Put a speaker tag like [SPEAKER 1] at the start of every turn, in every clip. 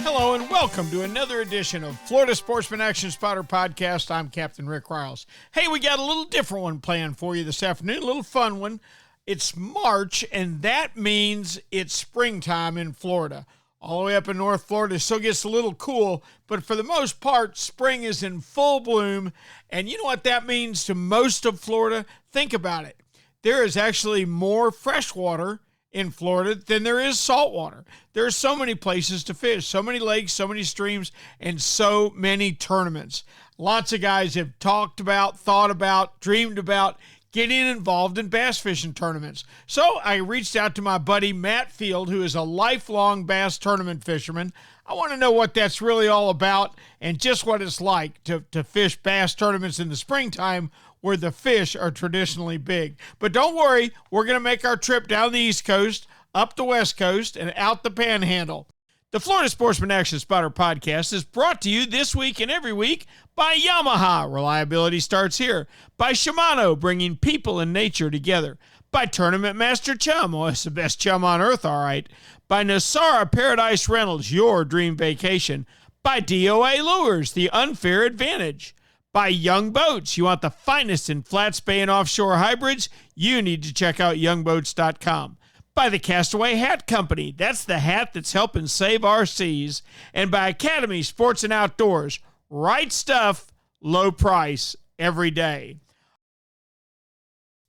[SPEAKER 1] Hello and welcome to another edition of Florida Sportsman Action Spotter Podcast. I'm Captain Rick Riles. Hey, we got a little different one planned for you this afternoon, a little fun one. It's March, and that means it's springtime in Florida. All the way up in North Florida, it still gets a little cool, but for the most part, spring is in full bloom. And you know what that means to most of Florida? Think about it. There is actually more fresh water in Florida than there is salt water. There are so many places to fish, so many lakes, so many streams, and so many tournaments. Lots of guys have talked about, thought about, dreamed about getting involved in bass fishing tournaments. So I reached out to my buddy Matt Field, who is a lifelong bass tournament fisherman. I want to know what that's really all about and just what it's like to fish bass tournaments in the springtime where the fish are traditionally big. But don't worry, we're going to make our trip down the East Coast, up the West Coast, and out the Panhandle. The Florida Sportsman Action Spotter Podcast is brought to you this week and every week by Yamaha. Reliability starts here. By Shimano, bringing people and nature together. By Tournament Master Chum. Oh, it's the best chum on earth, all right. By Nosara Paradise Rentals, your dream vacation. By D.O.A. Lures, the unfair advantage. By Young Boats. You want the finest in flats, bay, and offshore hybrids? You need to check out youngboats.com. By the Castaway Hat Company. That's the hat that's helping save our seas. And by Academy Sports and Outdoors. Right stuff, low price, every day.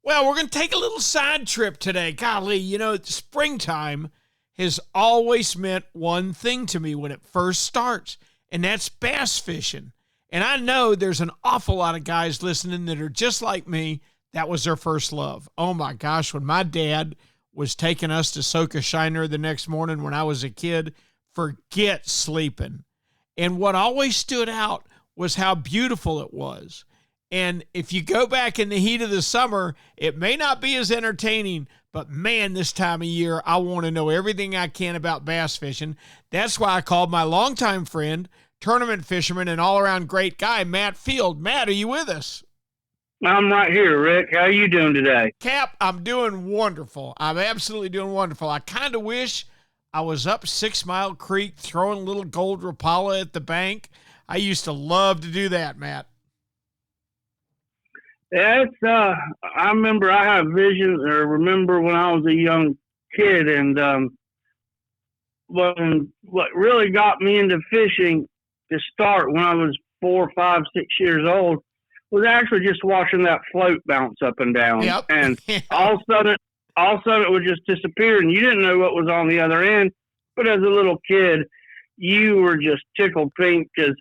[SPEAKER 1] Well, we're going to take a little side trip today. Golly, you know, springtime has always meant one thing to me when it first starts, and that's bass fishing. And I know there's an awful lot of guys listening that are just like me. That was their first love. Oh my gosh, when my dad was taking us to soak a shiner the next morning when I was a kid, forget sleeping. And what always stood out was how beautiful it was. And if you go back in the heat of the summer, it may not be as entertaining, but man, this time of year, I want to know everything I can about bass fishing. That's why I called my longtime friend, tournament fisherman, and all-around great guy, Matt Field. Matt, are you with us?
[SPEAKER 2] I'm right here, Rick. How are you doing today?
[SPEAKER 1] Cap, I'm doing wonderful. I'm absolutely doing wonderful. I kind of wish I was up 6 Mile Creek throwing little gold rapala at the bank. I used to love to do that, Matt.
[SPEAKER 2] Yeah, I remember I have visions, or remember when I was a young kid, and what really got me into fishing to start when I was 4, 5, 6 years old was actually just watching that float bounce up and down.
[SPEAKER 1] Yep.
[SPEAKER 2] And all of a sudden it would just disappear, and you didn't know what was on the other end. But as a little kid, you were just tickled pink because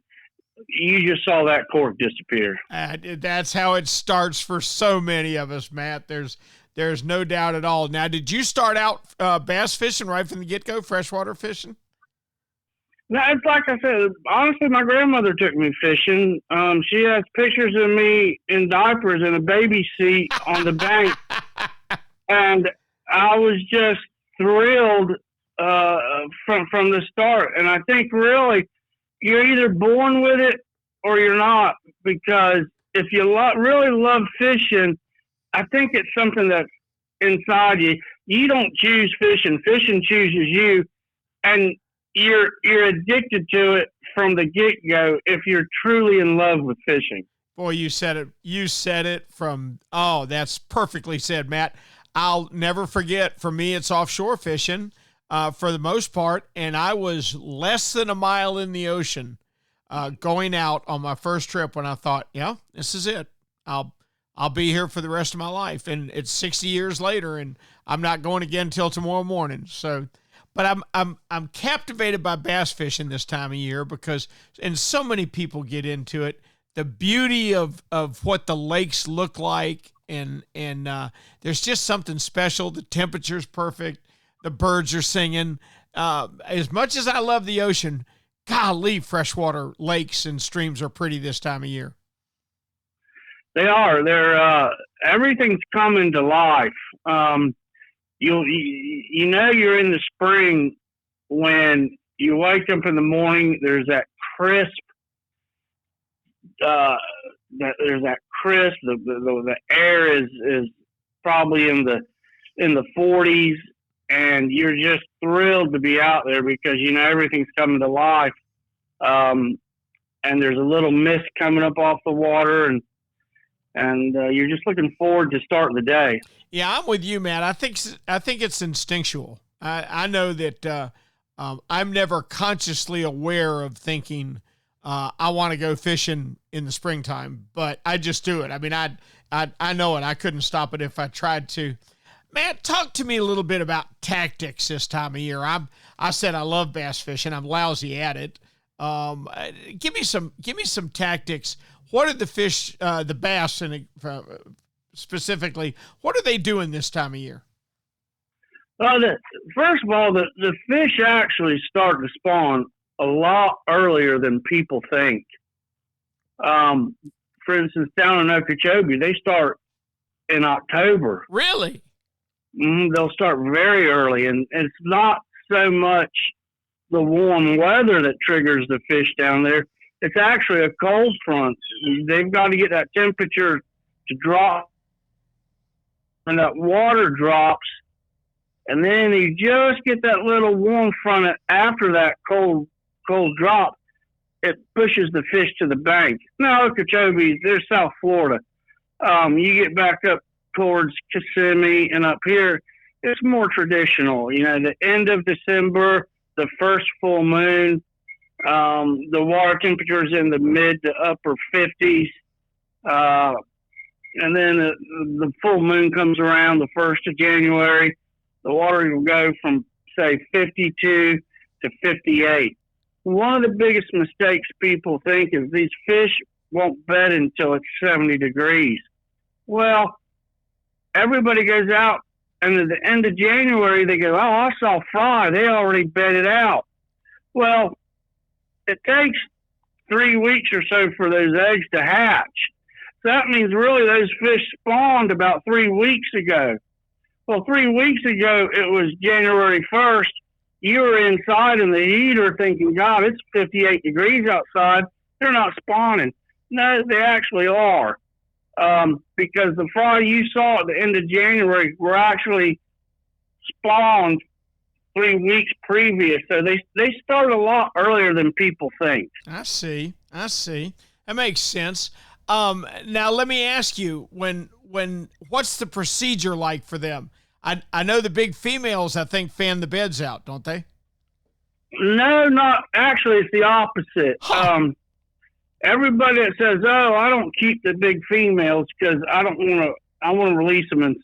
[SPEAKER 2] you just saw that cork disappear.
[SPEAKER 1] That's how it starts for so many of us, Matt. There's no doubt at all. Now, did you start out bass fishing right from the get-go, freshwater fishing?
[SPEAKER 2] No, it's like I said, honestly, my grandmother took me fishing. She has pictures of me in diapers in a baby seat on the bank. And I was just thrilled from the start. And I think really you're either born with it or you're not, because if you really love fishing, I think it's something that's inside you. You don't choose fishing. Fishing chooses you. And you're addicted to it from the get-go if you're truly in love with fishing.
[SPEAKER 1] Boy, you said it. You said it that's perfectly said, Matt. I'll never forget, for me, it's offshore fishing for the most part, and I was less than a mile in the ocean going out on my first trip when I thought, yeah, this is it. I'll be here for the rest of my life. And it's 60 years later, and I'm not going again until tomorrow morning. So, but I'm captivated by bass fishing this time of year because, and so many people get into it, the beauty of what the lakes look like. And there's just something special. The temperature's perfect. The birds are singing. As much as I love the ocean, golly, freshwater lakes and streams are pretty this time of year.
[SPEAKER 2] They are. They're everything's coming to life. You know you're in the spring when you wake up in the morning. There's that crisp. The air is probably in the in the 40s, and you're just thrilled to be out there because, everything's coming to life. And there's a little mist coming up off the water, and you're just looking forward to starting the day.
[SPEAKER 1] Yeah, I'm with you, man. I think it's instinctual. I know that I'm never consciously aware of thinking I want to go fishing in the springtime, but I just do it. I mean, I know it. I couldn't stop it if I tried to. Man, talk to me a little bit about tactics this time of year. I said I love bass fishing. I'm lousy at it. Give me some tactics. What are the fish, the bass, and specifically, what are they doing this time of year?
[SPEAKER 2] Well, first of all, the fish actually start to spawn a lot earlier than people think. For instance, down in Okeechobee, they start in October.
[SPEAKER 1] Really?
[SPEAKER 2] They'll start very early, and it's not so much the warm weather that triggers the fish down there. It's actually a cold front. They've got to get that temperature to drop, and that water drops, and then you just get that little warm front after that cold drop. It pushes the fish to the bank. Now, Okeechobee, they're South Florida. You get back up towards Kissimmee and up here, it's more traditional. The end of December, the first full moon, the water temperature is in the mid to upper 50s. And then the full moon comes around the 1st of January. The water will go from, say, 52 to 58. One of the biggest mistakes people think is these fish won't bed until it's 70 degrees. Well, everybody goes out, and at the end of January, they go, I saw fry. They already bedded out. Well, it takes 3 weeks or so for those eggs to hatch. So that means really those fish spawned about 3 weeks ago. Well, 3 weeks ago, it was January 1st. You were inside in the heater thinking, God, it's 58 degrees outside. They're not spawning. No, they actually are. Because the fry you saw at the end of January were actually spawned 3 weeks previous. So they start a lot earlier than people think.
[SPEAKER 1] I see. That makes sense. Now let me ask you, what's the procedure like for them? I know the big females, I think, fan the beds out, don't they?
[SPEAKER 2] No, not actually. It's the opposite.
[SPEAKER 1] Huh.
[SPEAKER 2] Everybody that says, "Oh, I don't keep the big females because I want to release them," and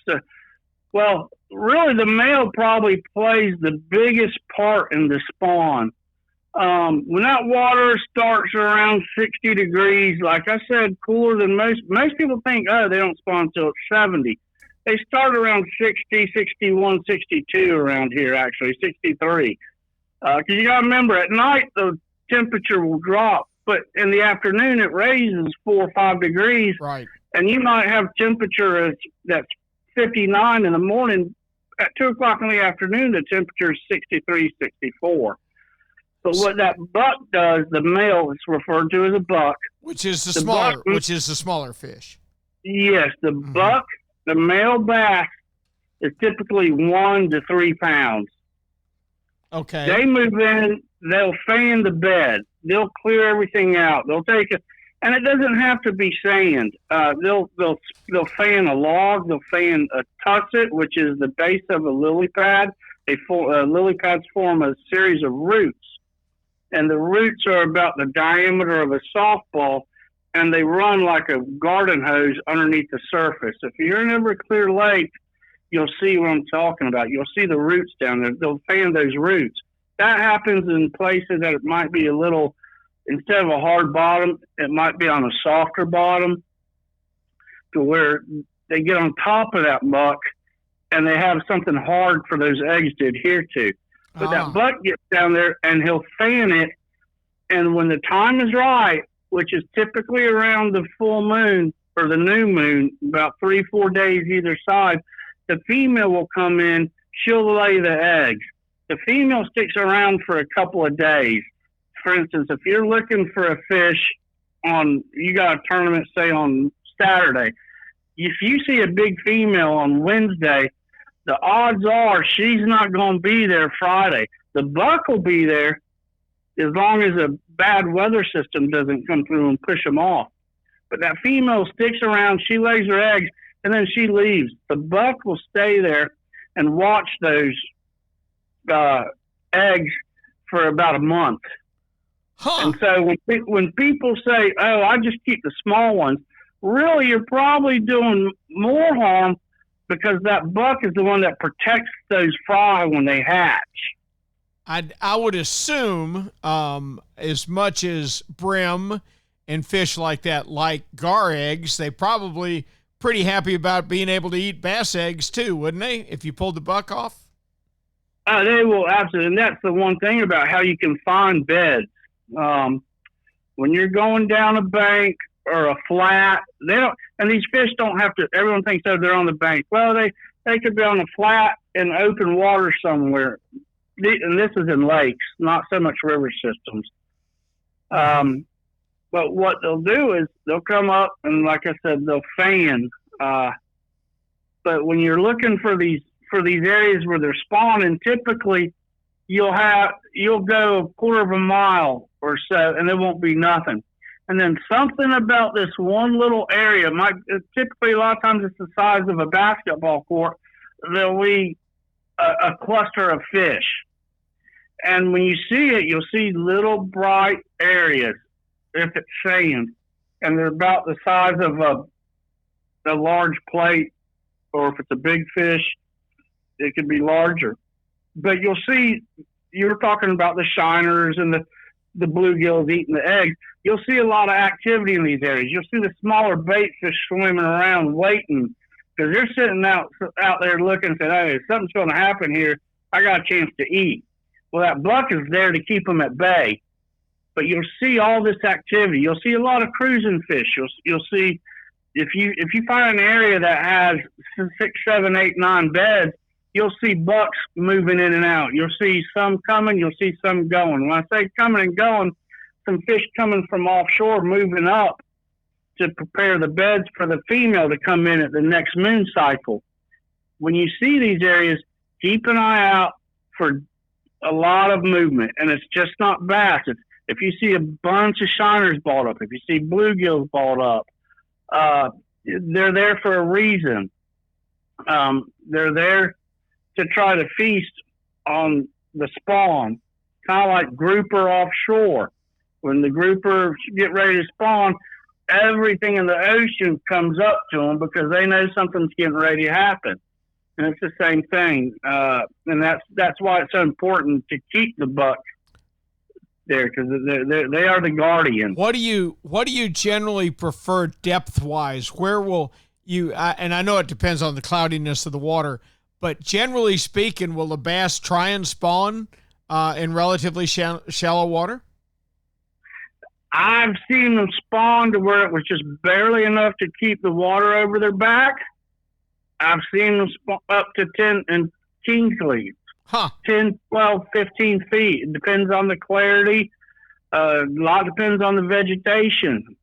[SPEAKER 2] so, well, really, the male probably plays the biggest part in the spawn. When that water starts around 60 degrees, like I said, cooler than most people think, oh, they don't spawn until it's 70. They start around 60, 61, 62 around here, actually, 63. Because you got to remember, at night, the temperature will drop, but in the afternoon, it raises 4 or 5 degrees.
[SPEAKER 1] Right.
[SPEAKER 2] And you might have temperature that's 59 in the morning. At 2 o'clock in the afternoon, the temperature is 63, 64. But what that buck does, the male, it's referred to as a buck.
[SPEAKER 1] Which is the smaller fish.
[SPEAKER 2] Yes, the buck, the male bass, is typically 1 to 3 pounds.
[SPEAKER 1] Okay.
[SPEAKER 2] They move in, they'll fan the bed. They'll clear everything out. They'll take it, and it doesn't have to be sand. They'll fan a log. They'll fan a tusset, which is the base of a lily pad. Lily pads form a series of roots, and the roots are about the diameter of a softball, and they run like a garden hose underneath the surface. If you're in Everclear Lake, you'll see what I'm talking about. You'll see the roots down there. They'll fan those roots. That happens in places that it might be a little, instead of a hard bottom, it might be on a softer bottom, to where they get on top of that buck and they have something hard for those eggs to adhere to. But that buck gets down there and he'll fan it, and when the time is right, which is typically around the full moon or the new moon, about 3-4 days either side, the female will come in, she'll lay the eggs. The female sticks around for a couple of days. For instance, if you're looking for a fish you got a tournament, say on Saturday, if you see a big female on Wednesday, the odds are she's not going to be there Friday. The buck will be there as long as a bad weather system doesn't come through and push them off. But that female sticks around, she lays her eggs, and then she leaves. The buck will stay there and watch those eggs for about a month.
[SPEAKER 1] Huh.
[SPEAKER 2] And so when people say, oh, I just keep the small ones, really you're probably doing more harm because that buck is the one that protects those fry when they hatch.
[SPEAKER 1] I would assume as much as brim and fish like that like gar eggs, they probably pretty happy about being able to eat bass eggs too, wouldn't they, if you pulled the buck off?
[SPEAKER 2] They will, absolutely. And that's the one thing about how you can find beds. When you're going down a bank or a flat, they don't, and these fish don't have to, everyone thinks, oh, they're on the bank. Well, they could be on a flat in open water somewhere. And this is in lakes, not so much river systems. But what they'll do is they'll come up and, like I said, they'll fan. But when you're looking for these areas where they're spawning, typically you'll go a quarter of a mile or so, and there won't be nothing. And then something about this one little area typically a lot of times it's the size of a basketball court. There'll be a cluster of fish. And when you see it, you'll see little bright areas if it's sand. And they're about the size of a large plate, or if it's a big fish, it could be larger. But you'll see, you're talking about the shiners and the bluegills eating the eggs. You'll see a lot of activity in these areas. You'll see the smaller bait fish swimming around waiting because they're sitting out there looking and saying, hey, if something's going to happen here, I got a chance to eat. Well, that buck is there to keep them at bay. But you'll see all this activity. You'll see a lot of cruising fish. You'll see if you find an area that has 6, 7, 8, 9 beds, you'll see bucks moving in and out. You'll see some coming. You'll see some going. When I say coming and going, some fish coming from offshore moving up to prepare the beds for the female to come in at the next moon cycle. When you see these areas, keep an eye out for a lot of movement, and it's just not bass. If you see a bunch of shiners balled up, if you see bluegills balled up, they're there for a reason. They're there to try to feast on the spawn, kind of like grouper offshore. When the grouper get ready to spawn, everything in the ocean comes up to them because they know something's getting ready to happen. And it's the same thing. And that's why it's so important to keep the buck there, because they are the guardian.
[SPEAKER 1] What do you generally prefer depth wise? Where will you? And I know it depends on the cloudiness of the water, but generally speaking, will the bass try and spawn in relatively shallow water?
[SPEAKER 2] I've seen them spawn to where it was just barely enough to keep the water over their back. I've seen them spawn up to 10 and Kingsley. 10, 12, 15 feet. It depends on the clarity. A lot depends on the vegetation.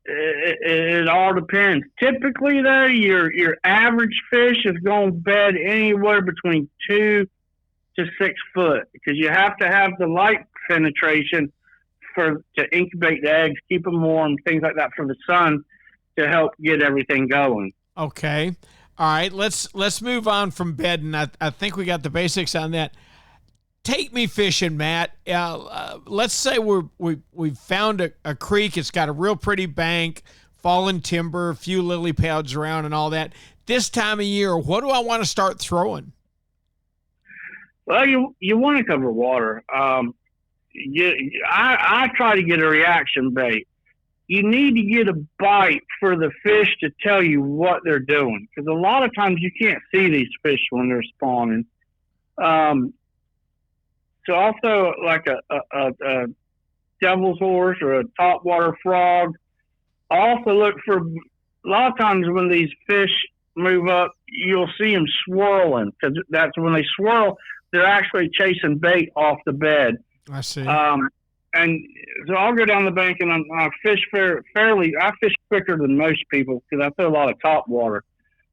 [SPEAKER 2] It all depends. Typically, though, your average fish is going to bed anywhere between 2 to 6 foot because you have to have the light penetration to incubate the eggs, keep them warm, things like that for the sun to help get everything going.
[SPEAKER 1] Okay. All right, let's move on from bedding. I think we got the basics on that. Take me fishing, Matt. Let's say we've found a creek. It's got a real pretty bank, fallen timber, a few lily pads around and all that. This time of year, what do I want to start throwing?
[SPEAKER 2] Well, you want to cover water. I try to get a reaction bait. You need to get a bite for the fish to tell you what they're doing. Because a lot of times you can't see these fish when they're spawning. So also like a devil's horse or a topwater frog. Also look for, a lot of times when these fish move up, you'll see them swirling. Because that's when they swirl, they're actually chasing bait off the bed.
[SPEAKER 1] I see.
[SPEAKER 2] And so I'll go down the bank and I fish fairly. I fish quicker than most people because I throw a lot of top water.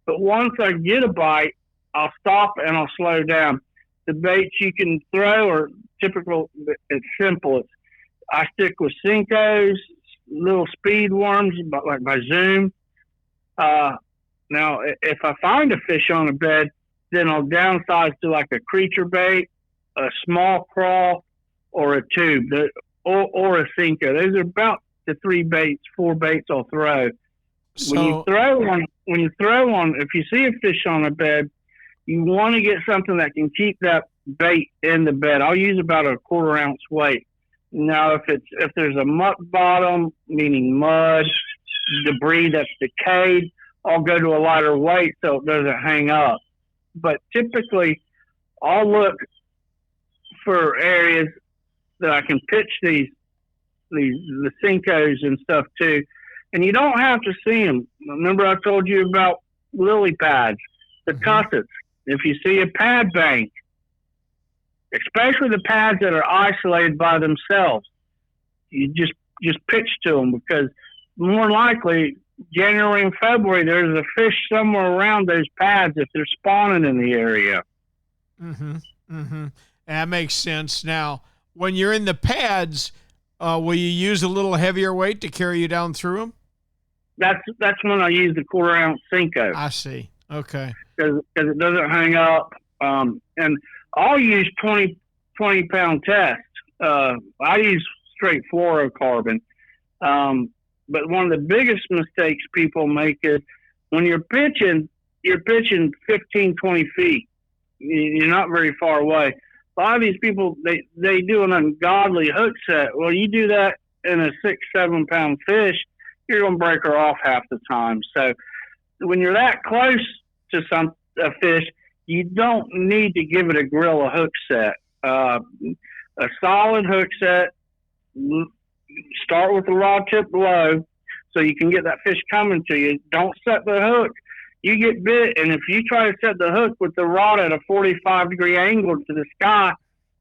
[SPEAKER 2] But once I get a bite, I'll stop and I'll slow down. The baits you can throw are typical. It's simple. I stick with Cincos, little speed worms, like by Zoom. Now, if I find a fish on a bed, then I'll downsize to like a creature bait, a small crawl, or a tube, or a Cinco. Those are about the 4 baits I'll throw.
[SPEAKER 1] So,
[SPEAKER 2] when you throw one, if you see a fish on a bed, you want to get something that can keep that bait in the bed. I'll use about a 1/4 ounce weight. Now, if there's a muck bottom, meaning mud, debris that's decayed, I'll go to a lighter weight so it doesn't hang up. But typically, I'll look for areas that I can pitch the Cincos and stuff to. And you don't have to see them. Remember I told you about lily pads, the cussets. If you see a pad bank, especially the pads that are isolated by themselves, you just pitch to them, because more likely January and February there's a fish somewhere around those pads if they're spawning in the area.
[SPEAKER 1] That makes sense. Now, when you're in the pads, will you use a little heavier weight to carry you down through them?
[SPEAKER 2] That's when I use the 1/4 ounce Cinco.
[SPEAKER 1] I see. Okay.
[SPEAKER 2] Because it doesn't hang up. And I'll use 20 pound test. I use straight fluorocarbon. But one of the biggest mistakes people make is when you're pitching 15, 20 feet. You're not very far away. A lot of these people, they do an ungodly hook set. Well, you do that in a 6-7 pound fish, you're going to break her off half the time. So when you're that close to a fish, you don't need to give it a gorilla hook set. A solid hook set, start with the rod tip low so you can get that fish coming to you. Don't set the hook. You get bit, and if you try to set the hook with the rod at a 45-degree angle to the sky,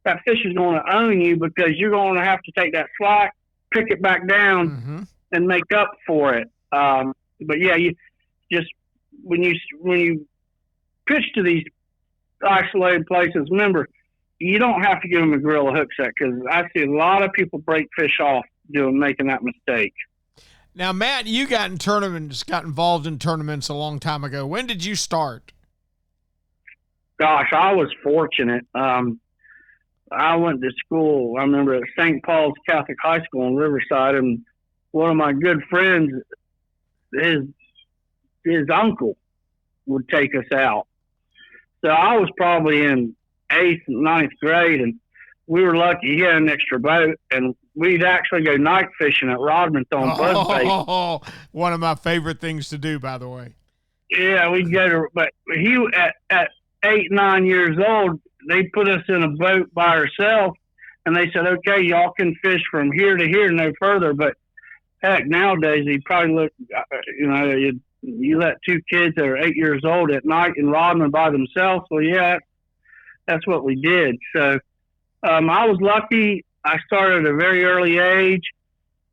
[SPEAKER 2] that fish is going to own you, because you're going to have to take that slack, pick it back down, and make up for it. But yeah, you just when you pitch to these isolated places, remember, you don't have to give them a gorilla hook set, because I see a lot of people break fish off making that mistake.
[SPEAKER 1] Now, Matt, you got involved in tournaments a long time ago. When did you start?
[SPEAKER 2] Gosh, I was fortunate. I went to school, I remember, at St. Paul's Catholic High School in Riverside, and one of my good friends, his uncle would take us out. So I was probably in 8th, 9th grade, and we were lucky he had an extra boat, and we'd actually go night fishing at Rodman on buzzbait.
[SPEAKER 1] One of my favorite things to do, by the way.
[SPEAKER 2] Yeah, we'd go to, but he at 8, 9 years old, they put us in a boat by ourselves, and they said, okay, y'all can fish from here to here, no further. But heck, nowadays, you probably look, you let 2 kids that are 8 years old at night in Rodman by themselves. Well, yeah, that's what we did. So I was lucky. I started at a very early age.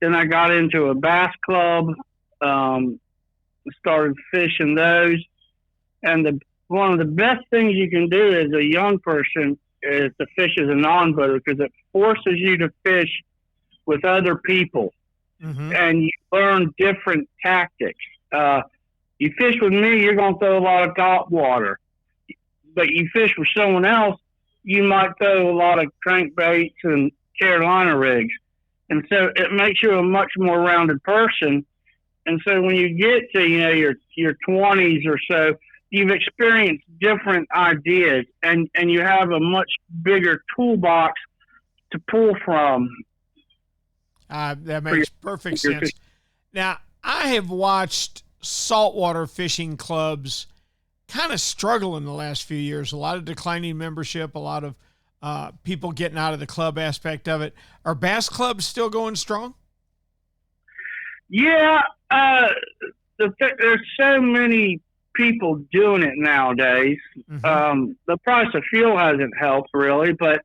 [SPEAKER 2] Then I got into a bass club, started fishing those. And one of the best things you can do as a young person is to fish as a non-boater, because it forces you to fish with other people. And you learn different tactics. You fish with me, you're going to throw a lot of top water. But you fish with someone else, you might throw a lot of crankbaits and Carolina rigs. And so it makes you a much more rounded person. And so when you get to, your 20s or so, you've experienced different ideas, and you have a much bigger toolbox to pull from.
[SPEAKER 1] That makes perfect sense. Now, I have watched saltwater fishing clubs kind of struggle in the last few years. A lot of declining membership, a lot of people getting out of the club aspect of it. Are bass clubs still going strong?
[SPEAKER 2] Yeah. There's so many people doing it nowadays. The price of fuel hasn't helped really, but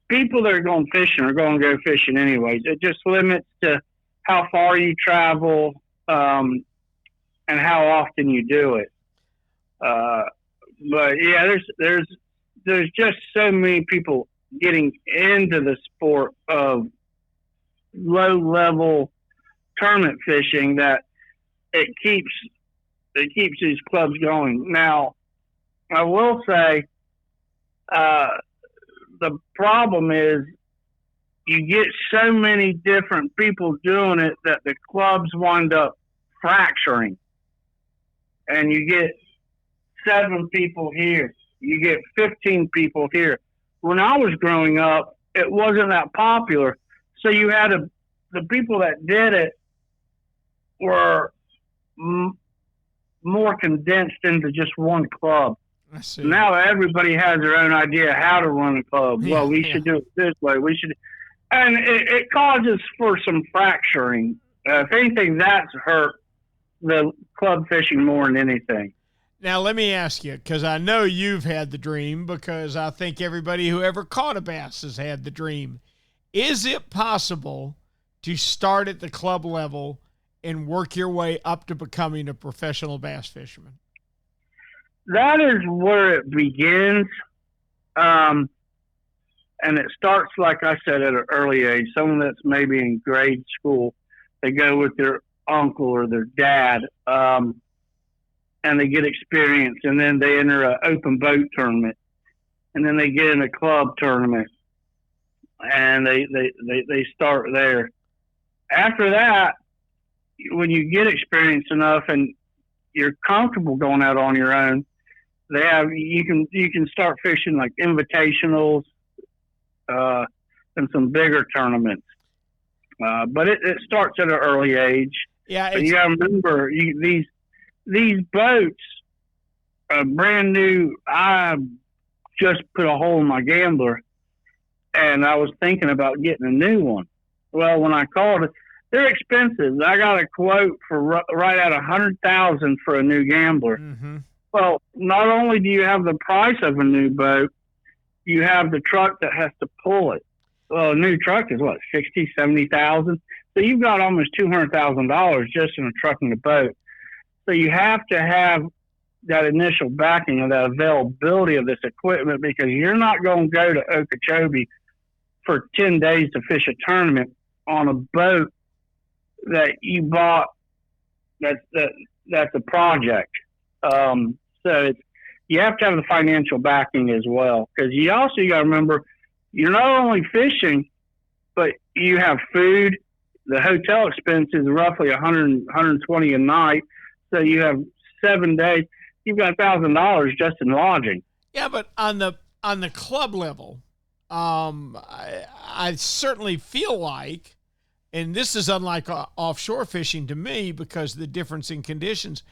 [SPEAKER 2] people that are going fishing are going to go fishing anyways. It just limits to how far you travel, and how often you do it. But yeah, there's just so many people getting into the sport of low level tournament fishing that it keeps these clubs going. Now, I will say, the problem is you get so many different people doing it that the clubs wind up fracturing, and you get 7 people here, you get 15 people here. When I was growing up, it wasn't that popular, so you had the people that did it were more condensed into just one club.
[SPEAKER 1] I see.
[SPEAKER 2] Now everybody has their own idea how to run a club.
[SPEAKER 1] Yeah,
[SPEAKER 2] well, we should do it this way. We should, and it causes for some fracturing. If anything, that's hurt the club fishing more than anything.
[SPEAKER 1] Now, let me ask you, because I know you've had the dream, because I think everybody who ever caught a bass has had the dream. Is it possible to start at the club level and work your way up to becoming a professional bass fisherman?
[SPEAKER 2] That is where it begins. And it starts, like I said, at an early age. Someone that's maybe in grade school, they go with their uncle or their dad, and they get experience, and then they enter an open boat tournament, and then they get in a club tournament, and they start there. After that, when you get experience enough and you're comfortable going out on your own, you can start fishing like invitationals, and some bigger tournaments. But it starts at an early age.
[SPEAKER 1] Yeah,
[SPEAKER 2] but you got to remember these boats are brand new. I just put a hole in my gambler, and I was thinking about getting a new one. Well, when I called it, they're expensive. I got a quote for right at $100,000 for a new gambler.
[SPEAKER 1] Mm-hmm.
[SPEAKER 2] Well, not only do you have the price of a new boat, you have the truck that has to pull it. Well, a new truck is what, $60,000-$70,000? So you've got almost $200,000 just in a truck and a boat. So you have to have that initial backing of that availability of this equipment, because you're not going to go to Okeechobee for 10 days to fish a tournament on a boat that you bought. That's a project. So you have to have the financial backing as well, because you also got to remember you're not only fishing, but you have food. The hotel expense is roughly $120 a night. So you have 7 days. You've got $1,000 just in lodging.
[SPEAKER 1] Yeah, but on the club level, I certainly feel like, and this is unlike offshore fishing to me because of the difference in conditions,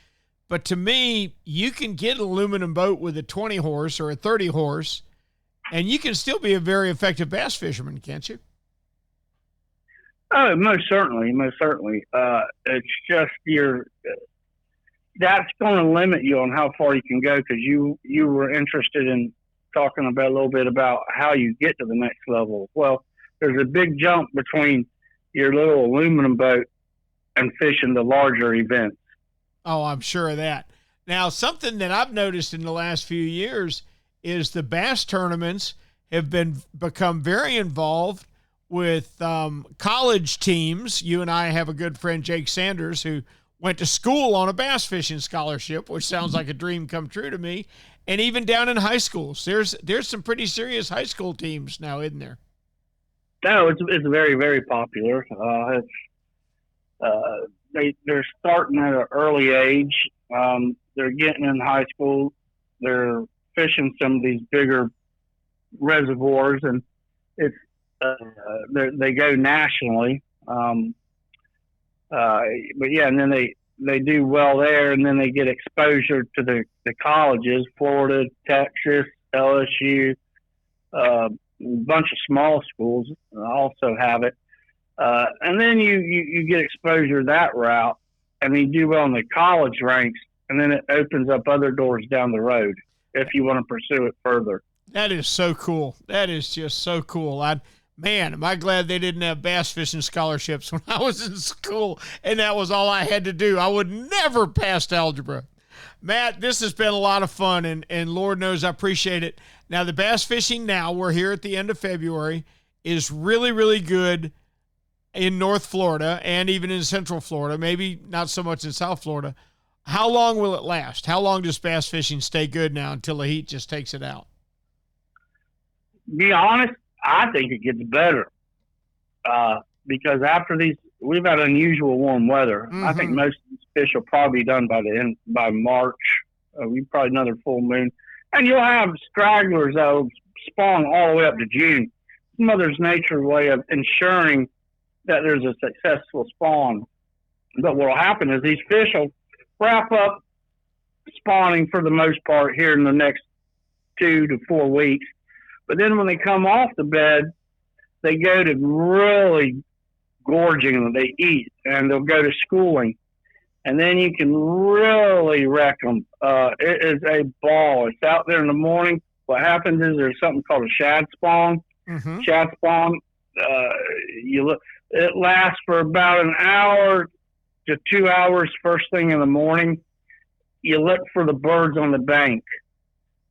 [SPEAKER 1] but to me, you can get an aluminum boat with a 20 horse or a 30 horse, and you can still be a very effective bass fisherman, can't you?
[SPEAKER 2] Oh, most certainly. It's just that's going to limit you on how far you can go, because you were interested in talking about a little bit about how you get to the next level. Well, there's a big jump between your little aluminum boat and fishing the larger events.
[SPEAKER 1] Oh, I'm sure of that. Now, something that I've noticed in the last few years is the bass tournaments have become very involved with college teams. You and I have a good friend, Jake Sanders, who went to school on a bass fishing scholarship, which sounds like a dream come true to me. And even down in high schools, there's some pretty serious high school teams now, isn't there?
[SPEAKER 2] No, it's very, very popular. They're starting at an early age. They're getting in high school. They're fishing some of these bigger reservoirs, and it's they go nationally. But yeah, and then they do well there, and then they get exposure to the colleges, Florida, Texas, LSU, a bunch of small schools also have it. And then you get exposure that route, and you do well in the college ranks, and then it opens up other doors down the road if you want to pursue it further.
[SPEAKER 1] That is so cool. That is just so cool. Man, am I glad they didn't have bass fishing scholarships when I was in school, and that was all I had to do. I would never pass algebra. Matt, this has been a lot of fun, and Lord knows I appreciate it. Now, the bass fishing now, we're here at the end of February, is really, really good in North Florida and even in Central Florida, maybe not so much in South Florida. How long will it last? How long does bass fishing stay good now until the heat just takes it out?
[SPEAKER 2] Be honest, I think it gets better because after we've had unusual warm weather. Mm-hmm. I think most of these fish will probably be done by March. We probably another full moon, and you'll have stragglers that'll spawn all the way up to June. Mother's Nature's way of ensuring that there's a successful spawn. But what will happen is these fish will wrap up spawning for the most part here in the next 2 to 4 weeks. But then when they come off the bed, they go to really gorging them. They eat, and they'll go to schooling. And then you can really wreck them. It is a ball. It's out there in the morning. What happens is there's something called a shad spawn. Mm-hmm. Shad spawn, it lasts for about an hour to 2 hours first thing in the morning. You look for the birds on the bank.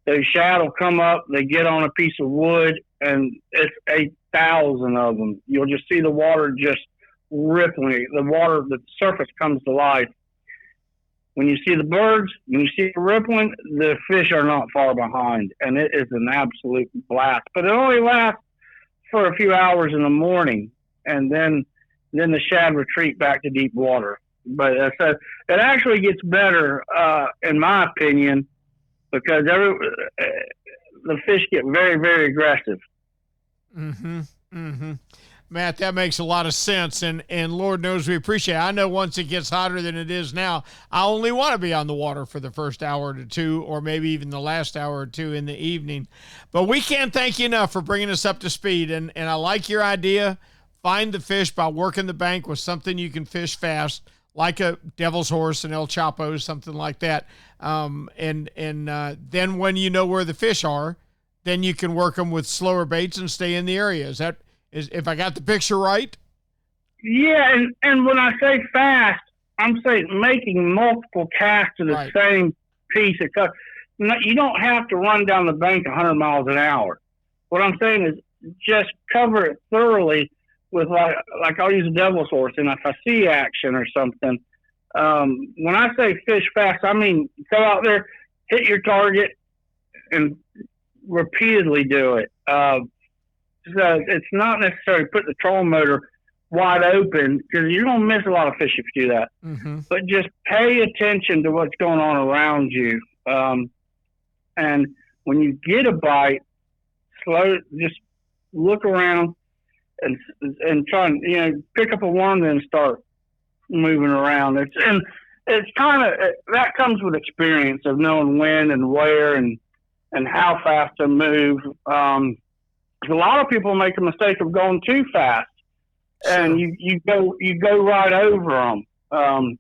[SPEAKER 2] Those shad will come up, they get on a piece of wood, and it's 8,000 of them. You'll just see the water just rippling. The surface comes to life. When you see the birds, when you see the rippling, the fish are not far behind, and it is an absolute blast. But it only lasts for a few hours in the morning, and then the shad retreat back to deep water. But so it actually gets better, in my opinion, because the fish get very, very aggressive.
[SPEAKER 1] Mm-hmm. Mm-hmm. Matt, that makes a lot of sense, and Lord knows we appreciate it. I know once it gets hotter than it is now, I only want to be on the water for the first hour or two, or maybe even the last hour or two in the evening. But we can't thank you enough for bringing us up to speed, and I like your idea. Find the fish by working the bank with something you can fish fast, like a devil's horse, an El Chapo, something like that. Then when you know where the fish are, then you can work them with slower baits and stay in the area. Is if I got the picture right?
[SPEAKER 2] Yeah, and when I say fast, I'm saying making multiple casts to the same piece of cut. You don't have to run down the bank 100 miles an hour. What I'm saying is just cover it thoroughly with like I'll use a devil's horse, and if I see action or something, when I say fish fast, I mean go out there, hit your target, and repeatedly do it. So it's not necessarily put the trolling motor wide open, because you're going to miss a lot of fish if you do that. Mm-hmm. But just pay attention to what's going on around you. And when you get a bite, just look around and try and pick up a worm, then start moving around. It's kind of that comes with experience of knowing when and where and how fast to move. A lot of people make a mistake of going too fast, and you go right over them. And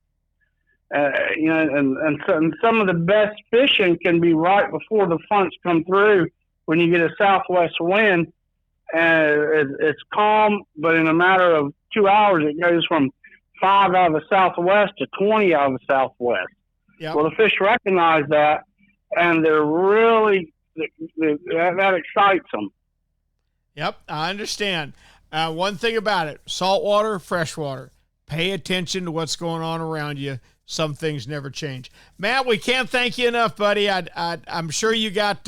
[SPEAKER 2] some of the best fishing can be right before the fronts come through when you get a southwest wind, and it's calm, but in a matter of 2 hours it goes from 5 out of the southwest to 20 out of the southwest. Yep. Well, the fish recognize that, and they're really that excites them.
[SPEAKER 1] Yep, I understand. One thing about it, saltwater, freshwater. Pay attention to what's going on around you. Some things never change. Matt, we can't thank you enough, buddy. I'm sure you got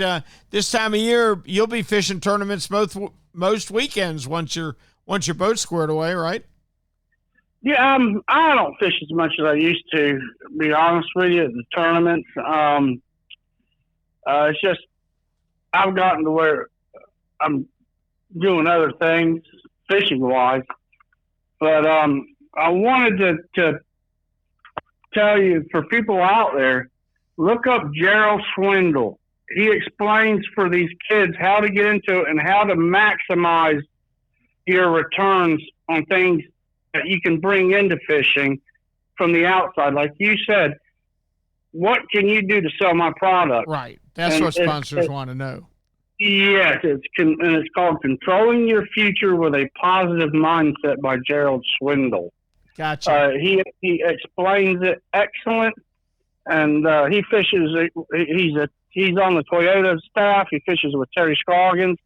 [SPEAKER 1] this time of year, you'll be fishing tournaments most weekends once your boat's squared away, right?
[SPEAKER 2] Yeah, I don't fish as much as I used to be honest with you, at the tournaments. It's just I've gotten to where I'm doing other things fishing wise, but I wanted to tell you, for people out there, look up Gerald Swindle. He explains for these kids how to get into it and how to maximize your returns on things that you can bring into fishing from the outside. Like you said, what can you do to sell my product?
[SPEAKER 1] Right. That's what sponsors want to know.
[SPEAKER 2] Yes, it's called Controlling Your Future with a Positive Mindset by Gerald Swindle.
[SPEAKER 1] Gotcha.
[SPEAKER 2] He explains it excellent, and he fishes. He's on the Toyota staff. He fishes with Terry Scroggins,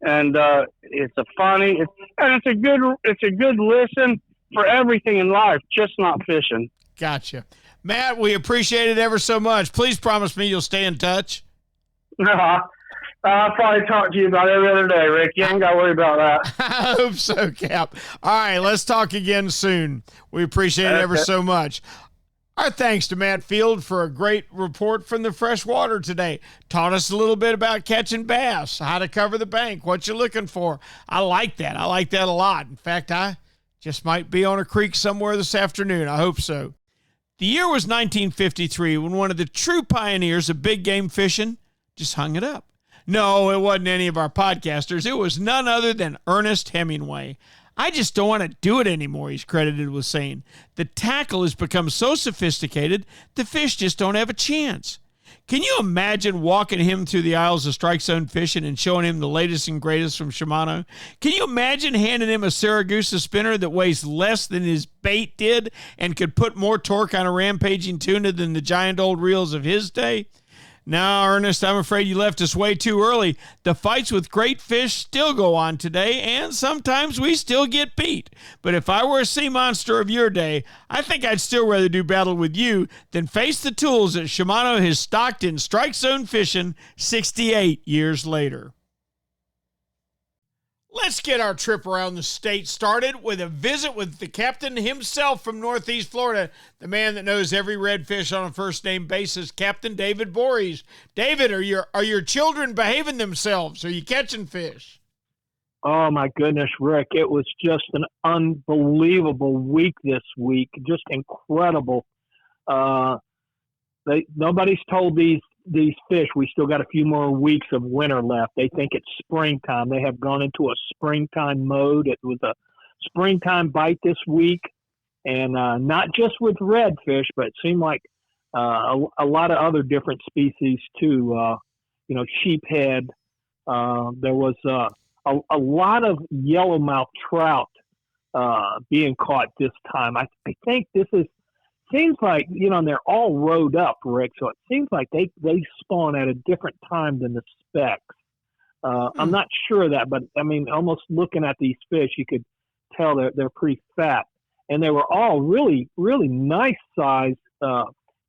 [SPEAKER 2] and it's a good listen for everything in life, just not fishing.
[SPEAKER 1] Gotcha. Matt, we appreciate it ever so much. Please promise me you'll stay in touch.
[SPEAKER 2] I'll probably talk to you about every other day, Rick. You ain't got to worry about that.
[SPEAKER 1] I hope so, Cap. All right, let's talk again soon. We appreciate it ever so much. Our thanks to Matt Field for a great report from the freshwater today. Taught us a little bit about catching bass, how to cover the bank, what you're looking for. I like that. I like that a lot. In fact, I just might be on a creek somewhere this afternoon. I hope so. The year was 1953 when one of the true pioneers of big game fishing just hung it up. No, it wasn't any of our podcasters. It was none other than Ernest Hemingway. I just don't want to do it anymore, he's credited with saying. The tackle has become so sophisticated, the fish just don't have a chance. Can you imagine walking him through the aisles of Strike Zone Fishing and showing him the latest and greatest from Shimano? Can you imagine handing him a Saragusa spinner that weighs less than his bait did and could put more torque on a rampaging tuna than the giant old reels of his day? No, Ernest, I'm afraid you left us way too early. The fights with great fish still go on today, and sometimes we still get beat. But if I were a sea monster of your day, I think I'd still rather do battle with you than face the tools that Shimano has stocked in Strike Zone Fishing 68 years later. Let's get our trip around the state started with a visit with the captain himself from Northeast Florida, the man that knows every redfish on a first-name basis, Captain David Voorhees. David, are your children behaving themselves? Are you catching fish?
[SPEAKER 3] Oh, my goodness, Rick. It was just an unbelievable week this week, just incredible. Nobody's told these fish we still got a few more weeks of winter left. They think it's springtime. They have gone into a springtime mode. It was a springtime bite this week, and not just with redfish, but it seemed like a lot of other different species too. Sheephead. There was a lot of yellowmouth trout being caught this time. I think this seems like, and they're all rode up, Rick, so it seems like they spawn at a different time than the specks. I'm not sure of that, but, almost looking at these fish, you could tell they're pretty fat. And they were all really, really nice-sized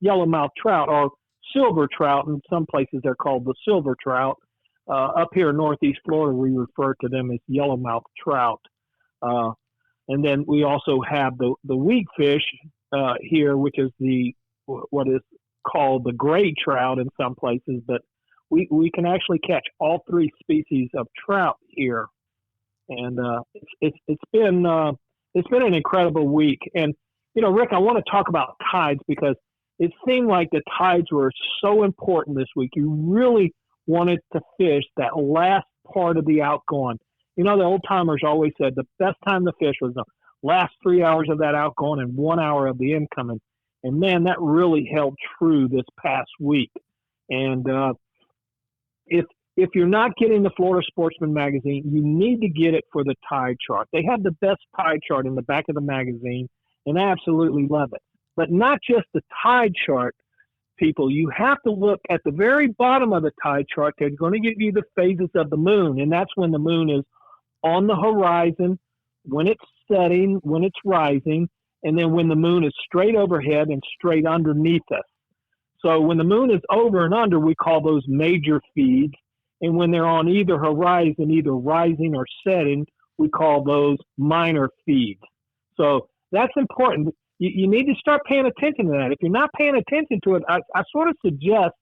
[SPEAKER 3] yellowmouth trout, or silver trout. In some places they're called the silver trout. Up here in Northeast Florida, we refer to them as yellowmouth trout. And then we also have the weakfish here, which is what is called the gray trout in some places, but we can actually catch all three species of trout here, and it's been an incredible week. And Rick, I want to talk about tides because it seemed like the tides were so important this week. You really wanted to fish that last part of the outgoing. The old timers always said the best time to fish was the last 3 hours of that outgoing and 1 hour of the incoming. And man, that really held true this past week. And if you're not getting the Florida Sportsman magazine, you need to get it for the tide chart. They have the best tide chart in the back of the magazine, and I absolutely love it. But not just the tide chart, people. You have to look at the very bottom of the tide chart. They're going to give you the phases of the moon, and that's when the moon is on the horizon, when it's setting, when it's rising, and then when the moon is straight overhead and straight underneath us. So when the moon is over and under, we call those major feeds. And when they're on either horizon, either rising or setting, we call those minor feeds. So that's important. You need to start paying attention to that. If you're not paying attention to it, I sort of suggest,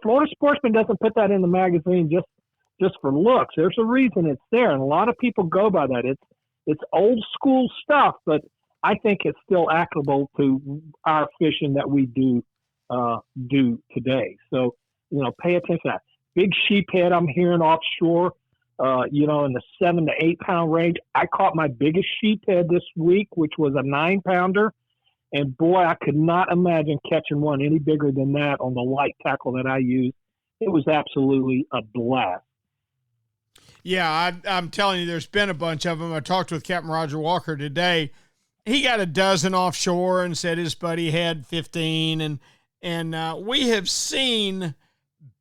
[SPEAKER 3] Florida Sportsman doesn't put that in the magazine just for looks. There's a reason it's there, and a lot of people go by that. It's old school stuff, but I think it's still applicable to our fishing that we do today. So, pay attention to that. Big sheephead I'm hearing offshore, in the 7 to 8 pound range. I caught my biggest sheephead this week, which was a 9-pounder. And boy, I could not imagine catching one any bigger than that on the light tackle that I use. It was absolutely a blast.
[SPEAKER 1] Yeah, I'm telling you, there's been a bunch of them. I talked with Captain Roger Walker today. He got a dozen offshore and said his buddy had 15. And And we have seen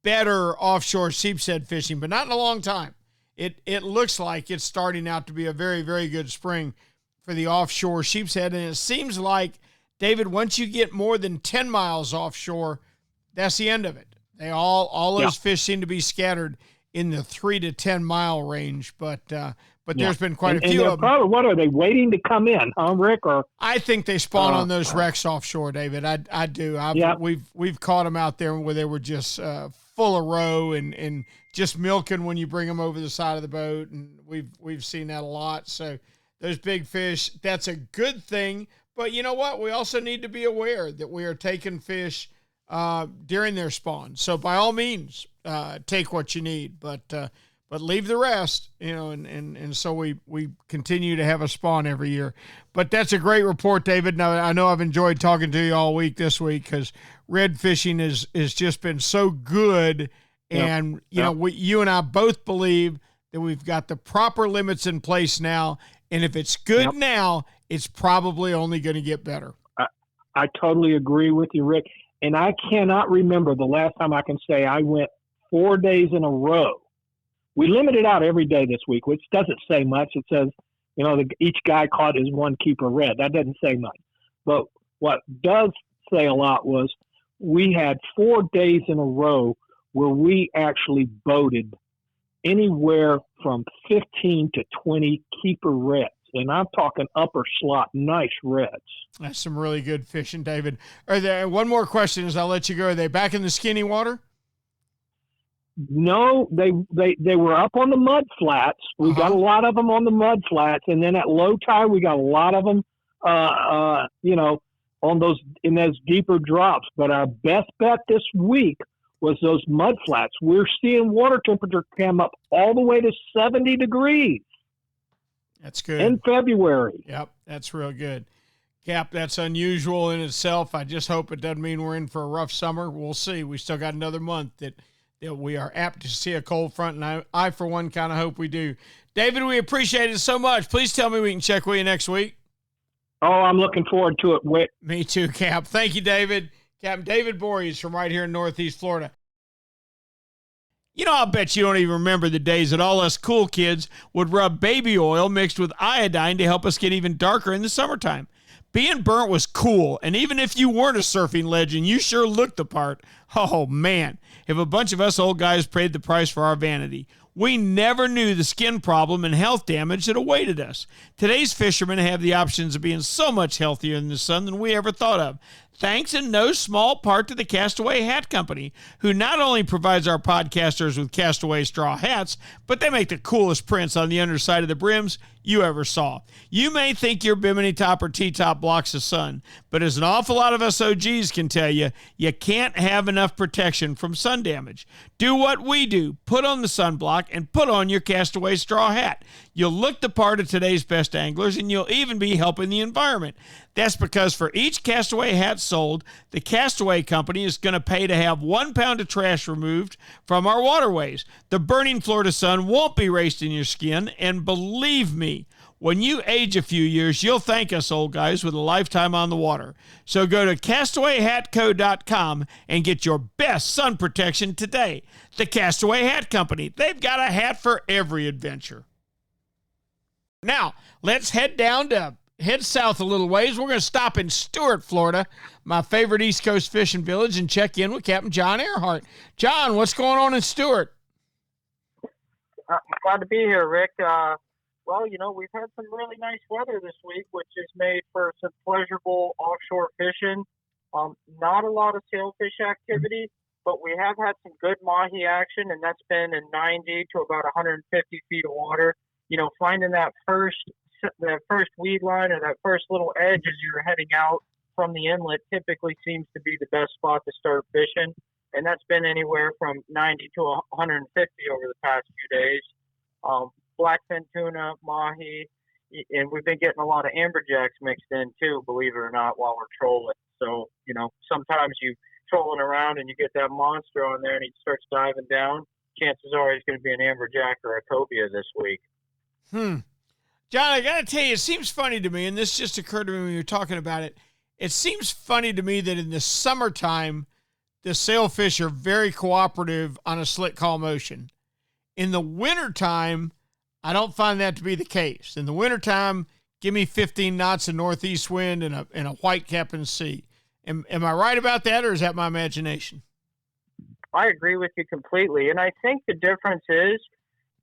[SPEAKER 1] better offshore sheepshead fishing, but not in a long time. It looks like it's starting out to be a very, very good spring for the offshore sheepshead. And it seems like, David, once you get more than 10 miles offshore, that's the end of it. They all those fish seem to be scattered in the 3 to 10 mile range, but there's been quite a few of them.
[SPEAKER 3] Probably, what are they waiting to come in, huh, Rick? Or
[SPEAKER 1] I think they spawn on those wrecks offshore, David. I do. We've caught them out there where they were just full of roe and just milking when you bring them over the side of the boat, and we've seen that a lot. So those big fish, that's a good thing. But you know what? We also need to be aware that we are taking fish during their spawn. So by all means, take what you need, but leave the rest, and so we continue to have a spawn every year. But that's a great report, David. Now, I know I've enjoyed talking to you all week this week because red fishing has just been so good. And, you and I both believe that we've got the proper limits in place now. And if it's good now, it's probably only going to get better.
[SPEAKER 3] I totally agree with you, Rick. And I cannot remember the last time I can say I went 4 days in a row. We limited out every day this week, which doesn't say much. It says, each guy caught his one keeper red. That doesn't say much. But what does say a lot was we had 4 days in a row where we actually boated anywhere from 15 to 20 keeper reds. And I'm talking upper slot, nice reds.
[SPEAKER 1] That's some really good fishing, David. One more question as I'll let you go. Are they back in the skinny water?
[SPEAKER 3] No, they were up on the mud flats. We got a lot of them on the mud flats. And then at low tide, we got a lot of them, on those deeper drops. But our best bet this week was those mud flats. We're seeing water temperature come up all the way to 70 degrees.
[SPEAKER 1] That's good.
[SPEAKER 3] In February.
[SPEAKER 1] Yep, that's real good. Cap, that's unusual in itself. I just hope it doesn't mean we're in for a rough summer. We'll see. We still got another month that we are apt to see a cold front, and I for one, kind of hope we do. David, we appreciate it so much. Please tell me we can check with you next week.
[SPEAKER 3] Oh, I'm looking forward to it, Whit.
[SPEAKER 1] Me too, Cap. Thank you, David. Captain David Voorhees from right here in Northeast Florida. I'll bet you don't even remember the days that all us cool kids would rub baby oil mixed with iodine to help us get even darker in the summertime. Being burnt was cool, and even if you weren't a surfing legend, you sure looked the part. Oh, man, if a bunch of us old guys paid the price for our vanity. We never knew the skin problem and health damage that awaited us. Today's fishermen have the options of being so much healthier in the sun than we ever thought of. Thanks in no small part to the Castaway Hat Company, who not only provides our podcasters with Castaway straw hats, but they make the coolest prints on the underside of the brims you ever saw. You may think your Bimini top or T-top blocks the sun, but as an awful lot of us OGs can tell you, you can't have enough protection from sun damage. Do what we do. Put on the sunblock and put on your Castaway straw hat. You'll look the part of today's best anglers, and you'll even be helping the environment. That's because for each Castaway hat sold, the Castaway Company is going to pay to have 1 pound of trash removed from our waterways. The burning Florida sun won't be raced in your skin, and believe me, when you age a few years, you'll thank us old guys with a lifetime on the water. So go to CastawayHatCo.com and get your best sun protection today. The Castaway Hat Company. They've got a hat for every adventure. Now, let's head south a little ways. We're going to stop in Stuart, Florida, my favorite East Coast fishing village, and check in with Captain John Earhart. John, what's going on in Stuart?
[SPEAKER 4] Glad to be here, Rick. We've had some really nice weather this week, which has made for some pleasurable offshore fishing. Not a lot of sailfish activity, but we have had some good mahi action, and that's been in 90 to about 150 feet of water. Finding that first weed line or that first little edge as you're heading out from the inlet typically seems to be the best spot to start fishing. And that's been anywhere from 90 to 150 over the past few days. Blackfin tuna, mahi, and we've been getting a lot of amberjacks mixed in too, believe it or not, while we're trolling. So, sometimes you trolling around and you get that monster on there and he starts diving down. Chances are he's going to be an amberjack or a cobia this week.
[SPEAKER 1] John, I got to tell you, it seems funny to me, and this just occurred to me when you were talking about it. It seems funny to me that in the summertime, the sailfish are very cooperative on a slick call motion. In the wintertime, I don't find that to be the case. In the wintertime, give me 15 knots of northeast wind and a white cap and sea. Am I right about that, or is that my imagination?
[SPEAKER 4] I agree with you completely. And I think the difference is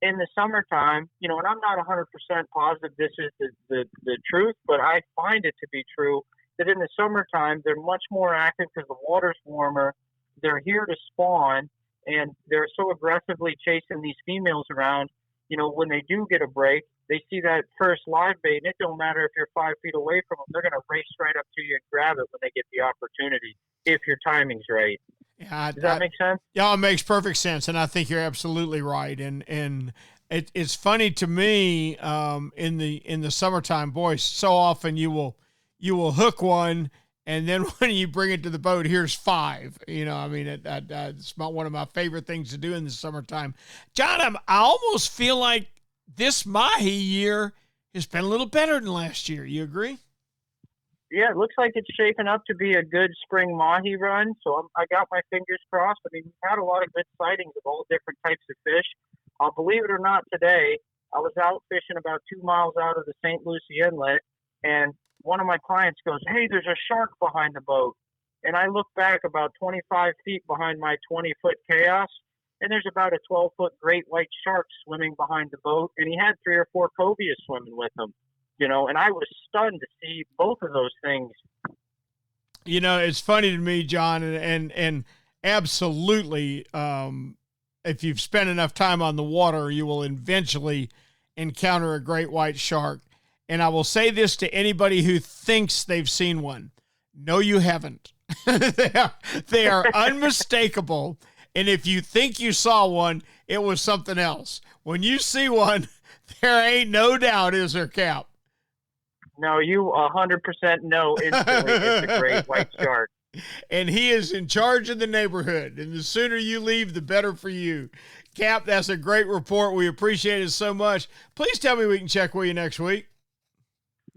[SPEAKER 4] in the summertime, and I'm not 100% positive this is the truth, but I find it to be true that in the summertime, they're much more active because the water's warmer. They're here to spawn, and they're so aggressively chasing these females around. When they do get a break, they see that first live bait, and it don't matter if you're 5 feet away from them. They're going to race right up to you and grab it when they get the opportunity, if your timing's right.
[SPEAKER 1] Yeah,
[SPEAKER 4] Does that make sense?
[SPEAKER 1] Yeah, it makes perfect sense, and I think you're absolutely right. And it's funny to me in the summertime, boy, so often you will hook one, and then when you bring it to the boat, here's 5. It's one of my favorite things to do in the summertime. John, I almost feel like this mahi year has been a little better than last year. You agree?
[SPEAKER 4] Yeah, it looks like it's shaping up to be a good spring mahi run. So I got my fingers crossed. I mean, we've had a lot of good sightings of all different types of fish. Believe it or not, today I was out fishing about 2 miles out of the St. Lucie Inlet, and one of my clients goes, "Hey, there's a shark behind the boat." And I look back about 25 feet behind my 20-foot chaos, and there's about a 12-foot great white shark swimming behind the boat, and he had 3 or 4 cobias swimming with him. And I was stunned to see both of those things.
[SPEAKER 1] It's funny to me, John, and absolutely, if you've spent enough time on the water, you will eventually encounter a great white shark. And I will say this to anybody who thinks they've seen one. No, you haven't. They are unmistakable. And if you think you saw one, it was something else. When you see one, there ain't no doubt, is there, Cap?
[SPEAKER 4] No, you 100% know instantly it's a great white shark.
[SPEAKER 1] And he is in charge of the neighborhood. And the sooner you leave, the better for you. Cap, that's a great report. We appreciate it so much. Please tell me we can check with you next week.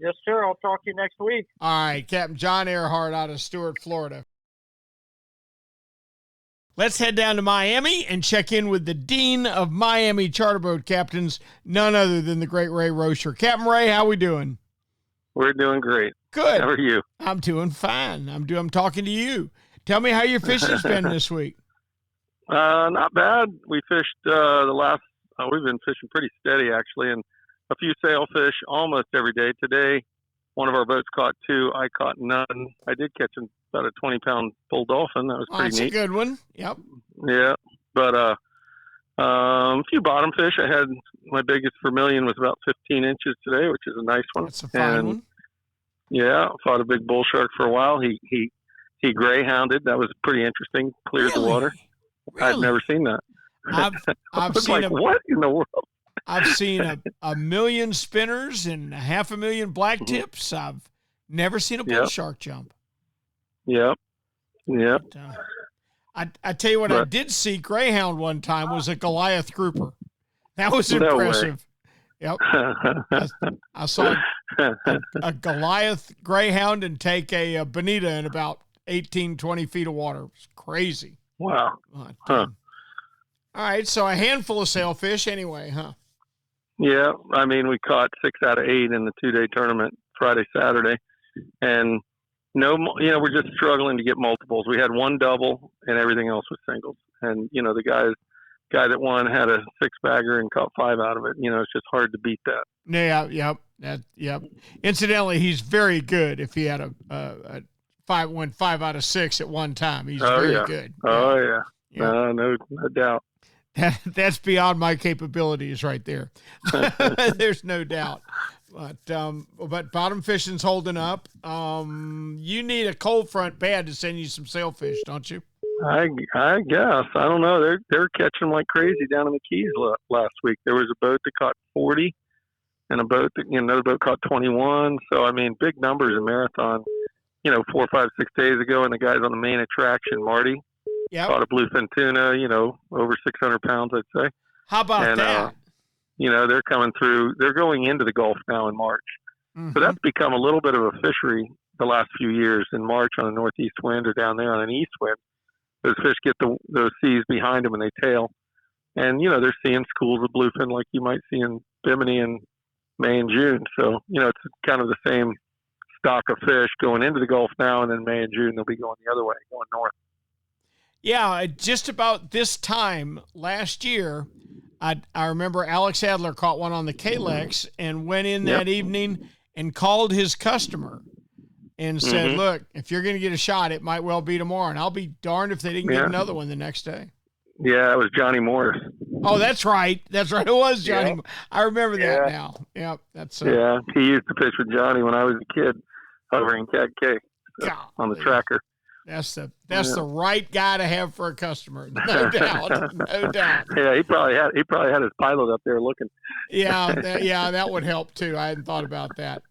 [SPEAKER 4] Yes, sir. I'll talk to you next week.
[SPEAKER 1] All right, Captain John Earhart out of Stuart, Florida. Let's head down to Miami and check in with the Dean of Miami Charter Boat Captains, none other than the great Ray Rocher. Captain Ray, how we doing?
[SPEAKER 5] We're doing great.
[SPEAKER 1] Good.
[SPEAKER 5] How are you?
[SPEAKER 1] I'm doing fine. I'm talking to you. Tell me how your fishing's been this week.
[SPEAKER 5] Not bad. We fished we've been fishing pretty steady actually, and a few sailfish almost every day. Today, one of our boats caught 2. I caught none. I did catch about a 20-pound bull dolphin. That was pretty neat.
[SPEAKER 1] That's a good one. Yep.
[SPEAKER 5] Yeah, but a few bottom fish. I had my biggest vermilion was about 15 inches today, which is a nice one.
[SPEAKER 1] That's a fine one.
[SPEAKER 5] Yeah, fought a big bull shark for a while. He greyhounded. That was pretty interesting. Cleared the water.
[SPEAKER 1] Really?
[SPEAKER 5] I've never seen that.
[SPEAKER 1] I've seen
[SPEAKER 5] what in the world?
[SPEAKER 1] I've seen a million spinners and 500,000 black tips. I've never seen a bull shark jump.
[SPEAKER 5] Yep. But,
[SPEAKER 1] I tell you what, I did see greyhound one time was a Goliath grouper. That was impressive. Yep. I saw a Goliath greyhound and take a bonita in about 18, 20 feet of water. It was crazy.
[SPEAKER 5] Wow.
[SPEAKER 1] All right, so a handful of sailfish anyway, huh?
[SPEAKER 5] Yeah, I mean, we caught 6 out of 8 in the 2-day tournament Friday, Saturday, and we're just struggling to get multiples. We had 1 double, and everything else was singles. And the guy that won had a 6-bagger and caught 5 out of it. It's just hard to beat that.
[SPEAKER 1] Yeah, yep. Incidentally, he's very good. If he had a 5 out of 6 at one time, he's very good.
[SPEAKER 5] Oh yeah. No doubt.
[SPEAKER 1] That's beyond my capabilities right there. There's no doubt. But bottom fishing's holding up. You need a cold front bad to send you some sailfish, don't you?
[SPEAKER 5] I guess. I don't know. They're catching them like crazy down in the Keys last week. There was a boat that caught 40 and another boat caught 21. So, I mean, big numbers in Marathon, 4, 5, 6 days ago. And the guys on the main attraction, Marty, caught a bluefin tuna, over 600 pounds, I'd say.
[SPEAKER 1] How about that?
[SPEAKER 5] They're coming through. They're going into the Gulf now in March. Mm-hmm. So that's become a little bit of a fishery the last few years in March on a northeast wind or down there on an east wind. Those fish get those seas behind them and they tail. And, they're seeing schools of bluefin like you might see in Bimini in May and June. So, it's kind of the same stock of fish going into the Gulf now, and then May and June they'll be going the other way, going north.
[SPEAKER 1] Yeah, just about this time last year, I remember Alex Adler caught one on the Kalex and went in that evening and called his customer and said, look, if you're going to get a shot, it might well be tomorrow. And I'll be darned if they didn't get another one the next day.
[SPEAKER 5] Yeah, it was Johnny Morris.
[SPEAKER 1] Oh, that's right. That's right. It was Johnny. Yeah. I remember that now. Yep. That's
[SPEAKER 5] yeah, he used to fish with Johnny when I was a kid over in Cat Cay on the tracker.
[SPEAKER 1] That's the right guy to have for a customer. No doubt. No doubt.
[SPEAKER 5] Yeah, he probably had his pilot up there looking.
[SPEAKER 1] Yeah, that would help too. I hadn't thought about that.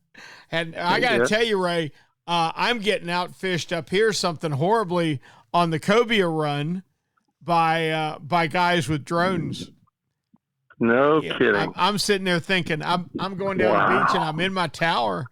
[SPEAKER 1] And I got to tell you, Ray, I'm getting outfished up here something horribly on the cobia run by guys with drones.
[SPEAKER 5] No kidding.
[SPEAKER 1] I'm sitting there thinking I'm going down the beach and I'm in my tower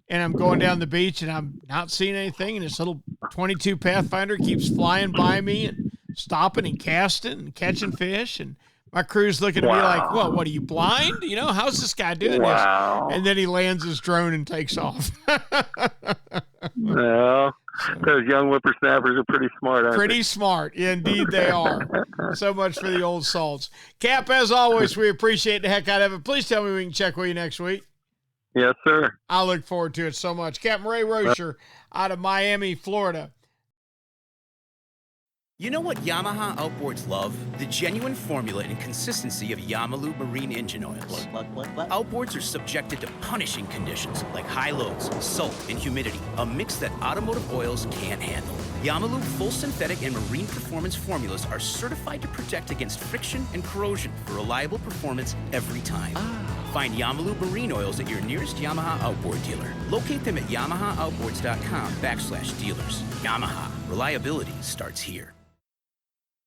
[SPEAKER 1] and I'm going down the beach and I'm not seeing anything, and this little 22 Pathfinder keeps flying by me and stopping and casting and catching fish, and my crew's looking at me like, what are you, blind? How's this guy doing this? And then he lands his drone and takes off.
[SPEAKER 5] Well, those young whippersnappers are pretty smart, aren't they?
[SPEAKER 1] Pretty smart. Indeed they are. So much for the old salts. Cap, as always, we appreciate the heck out of it. Please tell me we can check with you next week.
[SPEAKER 5] Yes, sir.
[SPEAKER 1] I look forward to it so much. Captain Ray Rocher out of Miami, Florida.
[SPEAKER 6] You know what Yamaha Outboards love? The genuine formula and consistency of Yamalu marine engine oils.
[SPEAKER 7] What?
[SPEAKER 6] Outboards are subjected to punishing conditions like high loads, salt, and humidity, a mix that automotive oils can't handle. Yamalu full synthetic and marine performance formulas are certified to protect against friction and corrosion for reliable performance every time. Find Yamalu marine oils at your nearest Yamaha Outboard dealer. Locate them at yamahaoutboards.com/dealers. Yamaha, reliability starts here.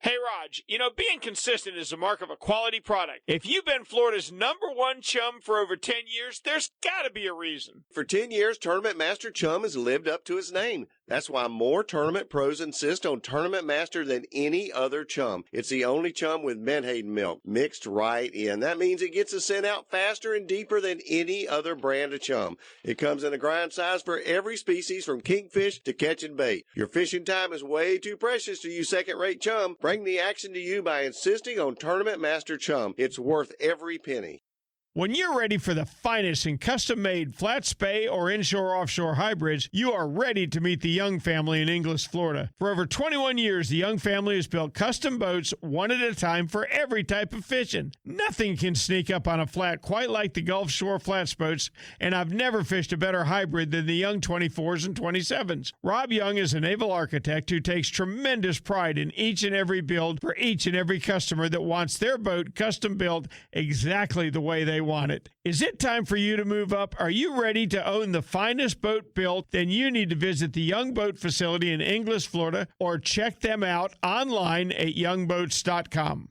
[SPEAKER 1] Hey, Raj, being consistent is a mark of a quality product. If you've been Florida's #1 chum for over 10 years, there's got to be a reason.
[SPEAKER 8] For 10 years, Tournament Master Chum has lived up to its name. That's why more tournament pros insist on Tournament Master than any other chum. It's the only chum with Menhaden milk mixed right in. That means it gets the scent out faster and deeper than any other brand of chum. It comes in a grind size for every species from kingfish to catching bait. Your fishing time is way too precious to you second-rate chum. Bring the action to you by insisting on Tournament Master Chum. It's worth every penny.
[SPEAKER 1] When you're ready for the finest in custom-made flat spay or inshore-offshore hybrids, you are ready to meet the Young family in Inglis, Florida. For over 21 years, the Young family has built custom boats one at a time for every type of fishing. Nothing can sneak up on a flat quite like the Gulf Shore flats boats, and I've never fished a better hybrid than the Young 24s and 27s. Rob Young is a naval architect who takes tremendous pride in each and every build for each and every customer that wants their boat custom built exactly the way they want it. Is it time for you to move up? Are you ready to own the finest boat built? Then you need to visit the Young Boat facility in Inglis, Florida, or check them out online at youngboats.com.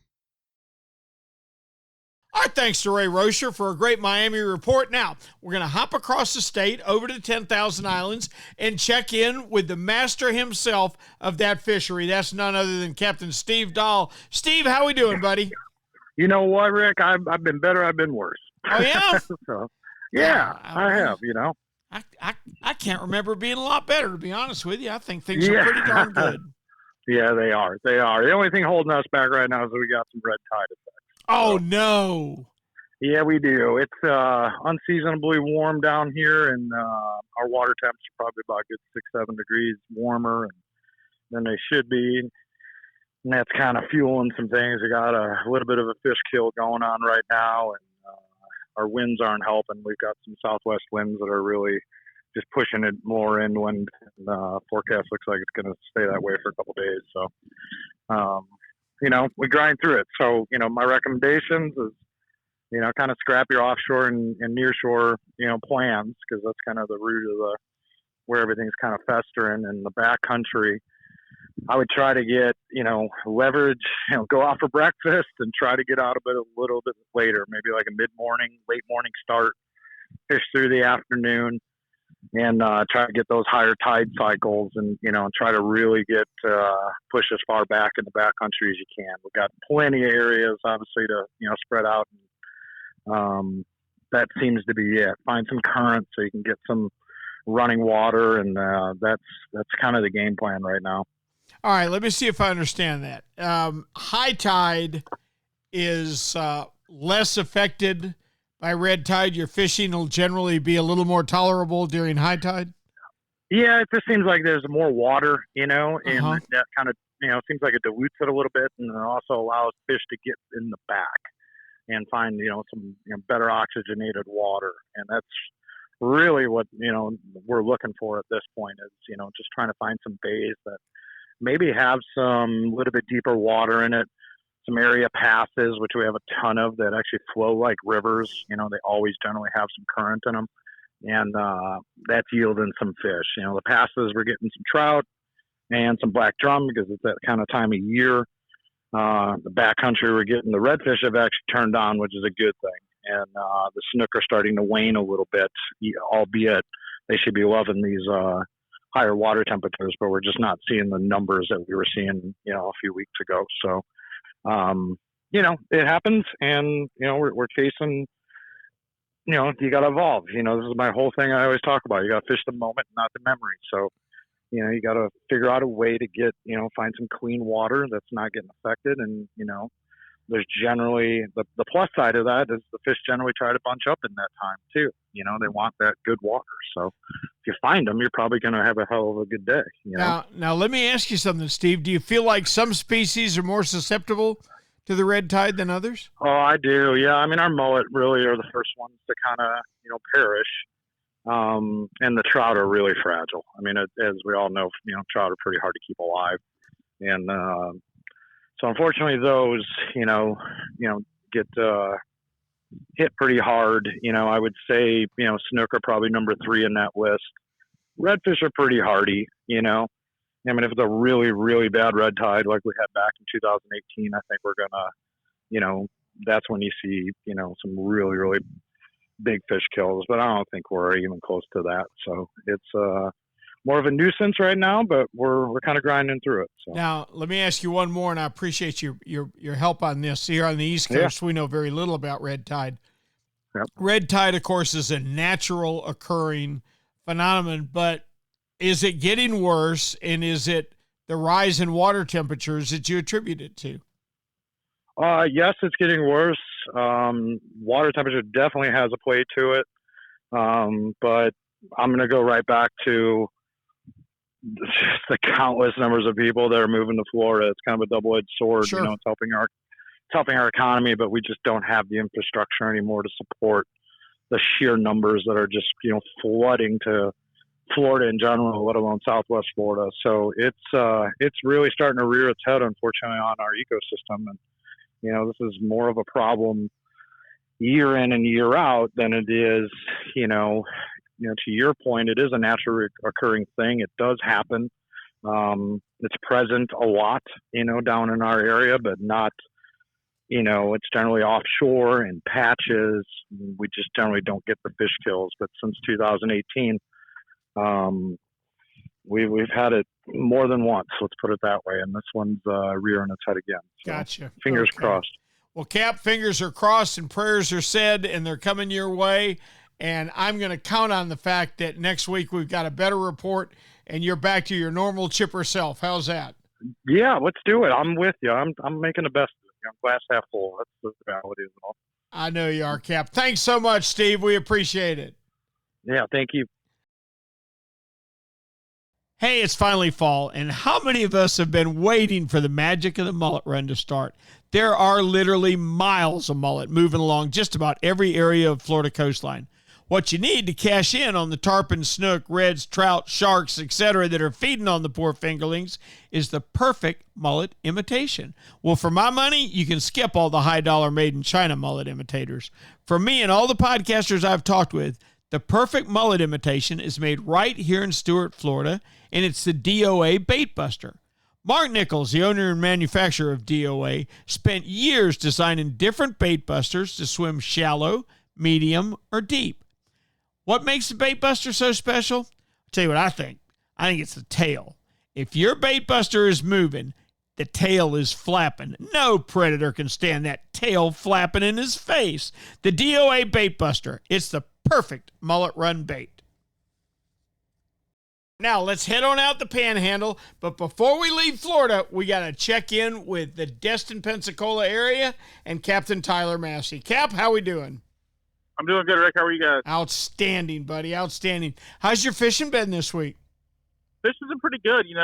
[SPEAKER 1] Our thanks to Ray Rocher for a great Miami report. Now, we're going to hop across the state over to 10,000 Islands and check in with the master himself of that fishery. That's none other than Captain Steve Dahl. Steve, how we doing, buddy?
[SPEAKER 3] You know what, Rick? I've been better. I've been worse.
[SPEAKER 1] Oh, yeah?
[SPEAKER 3] So, yeah, I have,
[SPEAKER 1] I can't remember being a lot better, to be honest with you. I think things are pretty darn good.
[SPEAKER 3] Yeah, they are. They are. The only thing holding us back right now is that we got some red tide effects.
[SPEAKER 1] Oh, no.
[SPEAKER 3] Yeah, we do. It's unseasonably warm down here, and our water temps are probably about a good 6-7 degrees warmer than they should be. And that's kind of fueling some things. We got a little bit of a fish kill going on right now, and our winds aren't helping. We've got some southwest winds that are really just pushing it more inland. And forecast looks like it's going to stay that way for a couple of days. So, we grind through it. So, my recommendations is, kind of scrap your offshore and nearshore, plans, because that's kind of the root of where everything's kind of festering in the back country. I would try to get, leverage, go out for breakfast and try to get out a little bit later, maybe like a mid-morning, late morning start, fish through the afternoon.
[SPEAKER 7] and try to get those higher tide cycles, and try to really get push as far back in the backcountry as you can. We've got plenty of areas, obviously, to spread out. That seems to be it. Find some current so you can get some running water, and that's kind of the game plan right now.
[SPEAKER 1] All right, let me see if I understand that. High tide is less affected by red tide. Your fishing will generally be a little more tolerable during high tide?
[SPEAKER 7] Yeah, it just seems like there's more water, and that kind of, seems like it dilutes it a little bit, and it also allows fish to get in the back and find, some better oxygenated water. And that's really what, we're looking for at this point is, just trying to find some bays that maybe have some little bit deeper water in it, some area passes, which we have a ton of that actually flow like rivers. They always generally have some current in them, and that's yielding some fish. The passes, we're getting some trout and some black drum because it's that kind of time of year. The backcountry, we're getting the redfish have actually turned on, which is a good thing. And the snook are starting to wane a little bit, albeit they should be loving these higher water temperatures, but we're just not seeing the numbers that we were seeing, a few weeks ago. So, it happens, and, we're chasing, you got to evolve. This is my whole thing I always talk about. You got to fish the moment, not the memory. So, you got to figure out a way to get, find some clean water that's not getting affected. And, there's generally the plus side of that is the fish generally try to bunch up in that time too. They want that good water. So if you find them, you're probably going to have a hell of a good day.
[SPEAKER 1] Now let me ask you something, Steve. Do you feel like some species are more susceptible to the red tide than others?
[SPEAKER 7] Oh, I do. Yeah. I mean, our mullet really are the first ones to kind of, perish. And the trout are really fragile. I mean, as we all know, trout are pretty hard to keep alive. And, so unfortunately those, get, hit pretty hard. I would say, snook are probably number 3 in that list. Redfish are pretty hardy, I mean, if it's a really, really bad red tide, like we had back in 2018, I think we're gonna, that's when you see, some really, really big fish kills, but I don't think we're even close to that. So it's, more of a nuisance right now, but we're kind of grinding through it. So.
[SPEAKER 1] Now, let me ask you one more, and I appreciate your help on this. Here on the East Coast, we know very little about red tide.
[SPEAKER 7] Yep.
[SPEAKER 1] Red tide, of course, is a natural occurring phenomenon, but is it getting worse, and is it the rise in water temperatures that you attribute it to?
[SPEAKER 7] Yes, it's getting worse. Water temperature definitely has a play to it, but I'm going to go right back to just the countless numbers of people that are moving to Florida. It's kind of a double-edged sword.
[SPEAKER 1] Sure.
[SPEAKER 7] It's helping our economy, but we just don't have the infrastructure anymore to support the sheer numbers that are just, flooding to Florida in general, let alone Southwest Florida. So it's really starting to rear its head, unfortunately, on our ecosystem. And, this is more of a problem year in and year out than it is, to your point, it is a naturally occurring thing. It does happen. It's present a lot, down in our area, but not, it's generally offshore in patches. We just generally don't get the fish kills. But since 2018, we've had it more than once. Let's put it that way. And this one's rearing its head again. So
[SPEAKER 1] Gotcha.
[SPEAKER 7] Fingers crossed.
[SPEAKER 1] Well, Cap, fingers are crossed and prayers are said, and they're coming your way. And I'm going to count on the fact that next week we've got a better report and you're back to your normal chipper self. How's that?
[SPEAKER 7] Yeah, let's do it. I'm with you. I'm making the best of it. I'm glass half full. That's the reality of it all.
[SPEAKER 1] I know you are, Cap. Thanks so much, Steve. We appreciate it.
[SPEAKER 7] Yeah, thank you.
[SPEAKER 1] Hey, it's finally fall, and how many of us have been waiting for the magic of the mullet run to start? There are literally miles of mullet moving along just about every area of Florida coastline. What you need to cash in on the tarpon, snook, reds, trout, sharks, etc. that are feeding on the poor fingerlings is the perfect mullet imitation. Well, for my money, you can skip all the high-dollar made-in-China mullet imitators. For me and all the podcasters I've talked with, the perfect mullet imitation is made right here in Stuart, Florida, and it's the D.O.A. Bait Buster. Mark Nichols, the owner and manufacturer of D.O.A., spent years designing different bait busters to swim shallow, medium, or deep. What makes the bait buster so special? I'll tell you what I think. I think it's the tail. If your bait buster is moving, the tail is flapping. No predator can stand that tail flapping in his face. The D.O.A. bait buster. It's the perfect mullet run bait. Now, let's head on out the Panhandle. But before we leave Florida, we got to check in with the Destin, Pensacola area and Captain Tyler Massey. Cap, how we doing?
[SPEAKER 9] I'm doing good, Rick. How are you guys?
[SPEAKER 1] Outstanding, buddy. Outstanding. How's your fishing been this week?
[SPEAKER 9] Fishing's been pretty good. Doing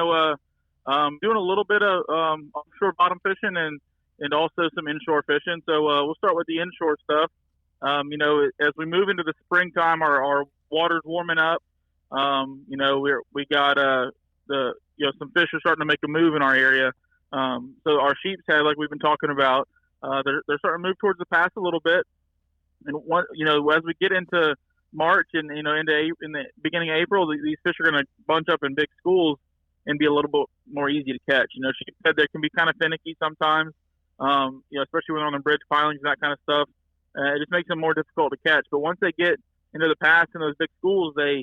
[SPEAKER 9] a little bit of offshore bottom fishing and also some inshore fishing. So we'll start with the inshore stuff. As we move into the springtime, our water's warming up. We got some fish are starting to make a move in our area. So our sheep's head, like we've been talking about, they're starting to move towards the pass a little bit. And as we get into March and in the beginning of April, these fish are going to bunch up in big schools and be a little bit more easy to catch. Sheep's head, they can be kind of finicky sometimes. Especially when they're on the bridge pilings and that kind of stuff. It just makes them more difficult to catch. But once they get into the pass in those big schools, they're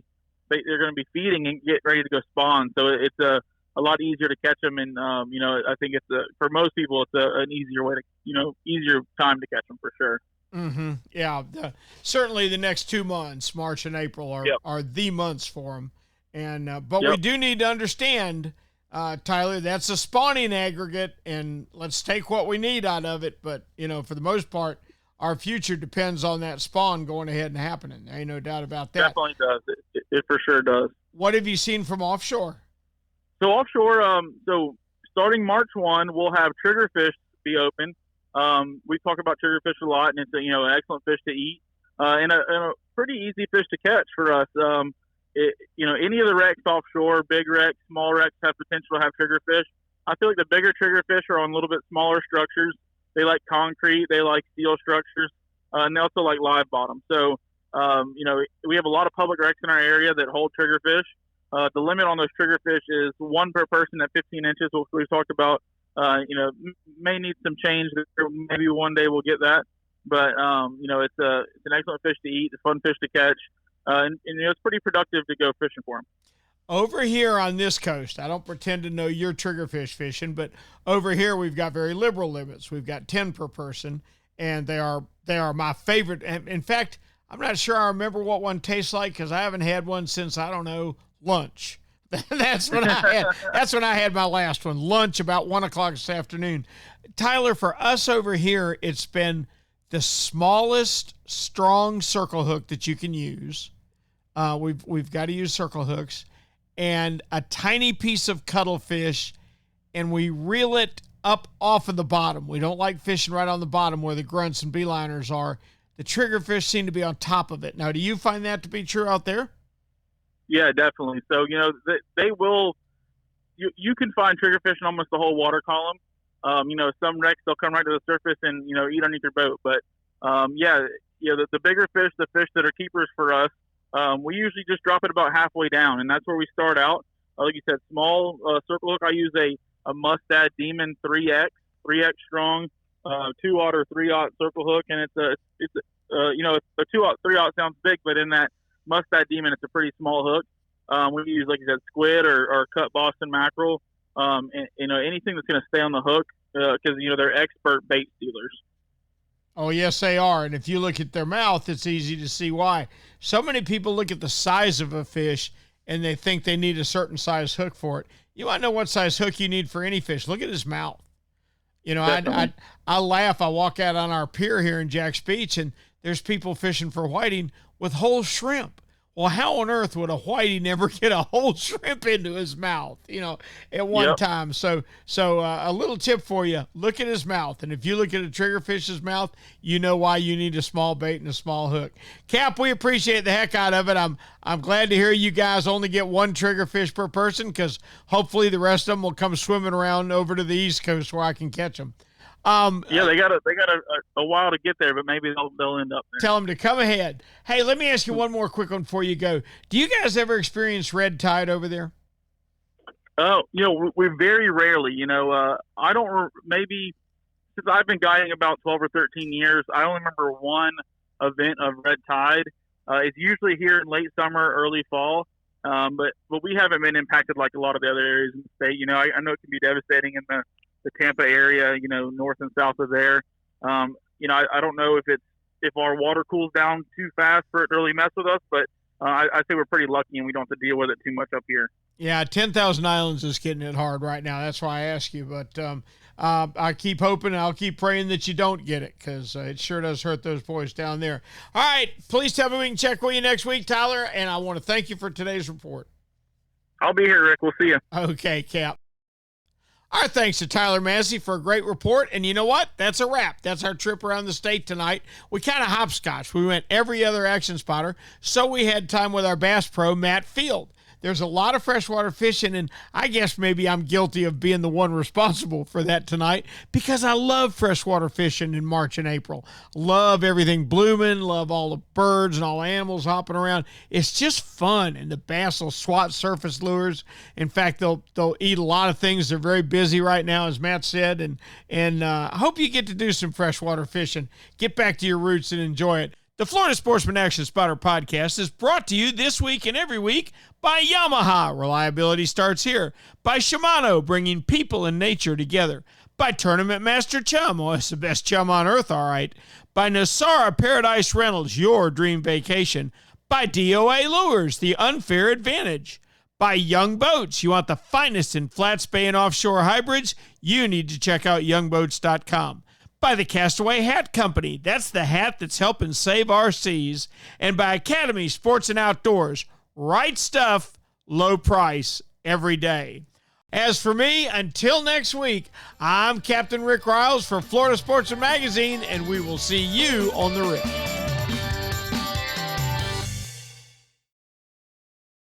[SPEAKER 9] going to be feeding and get ready to go spawn. So it's a lot easier to catch them. And, I think for most people, it's an easier way to, easier time to catch them for sure.
[SPEAKER 1] Mm-hmm. Yeah. Certainly the next 2 months, March and April, are the months for them. And, but we do need to understand, Tyler, that's a spawning aggregate, and let's take what we need out of it. But, for the most part, our future depends on that spawn going ahead and happening. There ain't no doubt about that.
[SPEAKER 9] Definitely does. It for sure does.
[SPEAKER 1] What have you seen from offshore?
[SPEAKER 9] So offshore, starting March 1, we'll have triggerfish be open. We talk about triggerfish a lot, and it's an excellent fish to eat and a pretty easy fish to catch for us. Any of the wrecks offshore, big wrecks, small wrecks, have potential to have triggerfish. I feel like the bigger triggerfish are on a little bit smaller structures. They like concrete, they like steel structures, and they also like live bottom. So, we have a lot of public wrecks in our area that hold triggerfish. The limit on those triggerfish is 1 per person at 15 inches, which we've talked about. May need some change. Maybe one day we'll get that. But, it's an excellent fish to eat, a fun fish to catch. And it's pretty productive to go fishing for them.
[SPEAKER 1] Over here on this coast, I don't pretend to know your triggerfish fishing, but over here we've got very liberal limits. We've got 10 per person, and they are my favorite. And in fact, I'm not sure I remember what one tastes like because I haven't had one since, I don't know, lunch. That's when I had my last one, lunch about 1 o'clock this afternoon. Tyler, for us over here, it's been the smallest strong circle hook that you can use. We've got to use circle hooks and a tiny piece of cuttlefish, and we reel it up off of the bottom. We don't like fishing right on the bottom where the grunts and beeliners are. The triggerfish seem to be on top of it. Now, do you find that to be true out there?
[SPEAKER 9] Yeah, definitely. So, they will, you can find triggerfish in almost the whole water column. Some wrecks, they'll come right to the surface and, eat underneath your boat. But, the bigger fish, the fish that are keepers for us, we usually just drop it about halfway down, and that's where we start out. Like you said, small circle hook. I use a Mustad Demon 3X strong, 2-aught or 3-aught circle hook, and it's a 2-aught, 3-aught sounds big, but in that Mustad Demon, it's a pretty small hook. We use, like you said, squid or cut Boston mackerel, and anything that's going to stay on the hook because they're expert bait stealers.
[SPEAKER 1] Oh, yes, they are. And if you look at their mouth, it's easy to see why. So many people look at the size of a fish and they think they need a certain size hook for it. You might know what size hook you need for any fish. Look at his mouth. I laugh. I walk out on our pier here in Jack's Beach and there's people fishing for whiting with whole shrimp. Well, how on earth would a whitey never get a whole shrimp into his mouth, at one time? So a little tip for you, look at his mouth. And if you look at a triggerfish's mouth, you know why you need a small bait and a small hook. Cap, we appreciate the heck out of it. I'm glad to hear you guys only get 1 triggerfish per person because hopefully the rest of them will come swimming around over to the East Coast where I can catch them.
[SPEAKER 9] They got a while to get there, but maybe they'll end up there.
[SPEAKER 1] Tell them to come ahead. Hey, let me ask you one more quick one before you go. Do you guys ever experience red tide over there?
[SPEAKER 9] Oh, we very rarely. I don't. Maybe since I've been guiding about 12 or 13 years, I only remember one event of red tide, It's usually here in late summer, early fall. But we haven't been impacted like a lot of the other areas in the state. You know, I know it can be devastating in the Tampa area, you know, north and south of there. You know, I don't know if our water cools down too fast for it to really mess with us, but I say we're pretty lucky and we don't have to deal with it too much up here.
[SPEAKER 1] Yeah, 10,000 Islands is getting it hard right now. That's why I ask you. But I keep hoping and I'll keep praying that you don't get it, because it sure does hurt those boys down there. All right, please tell me we can check with you next week, Tyler, and I want to thank you for today's report.
[SPEAKER 9] I'll be here, Rick. We'll see you.
[SPEAKER 1] Okay, Cap. Our thanks to Tyler Massey for a great report. And you know what? That's a wrap. That's our trip around the state tonight. We kind of hopscotch. We went every other action spotter, so we had time with our Bass Pro, Matt Field. There's a lot of freshwater fishing, and I guess maybe I'm guilty of being the one responsible for that tonight, because I love freshwater fishing in March and April. Love everything blooming, love all the birds and all the animals hopping around. It's just fun, and the bass will swat surface lures. In fact, they'll eat a lot of things. They're very busy right now, as Matt said, and I hope you get to do some freshwater fishing. Get back to your roots and enjoy it. The Florida Sportsman Action Spotter podcast is brought to you this week and every week by Yamaha. Reliability starts here. By Shimano, bringing people and nature together. By Tournament Master Chum. Oh, it's the best chum on earth, all right. By Nosara Paradise Rentals, your dream vacation. By D.O.A. Lures, the unfair advantage. By Young Boats. You want the finest in flats, bay, and offshore hybrids? You need to check out youngboats.com. By the Castaway Hat Company. That's the hat that's helping save our seas. And by Academy Sports and Outdoors. Right stuff, low price, every day. As for me, until next week, I'm Captain Rick Riles for Florida Sportsman Magazine, and we will see you on the rip.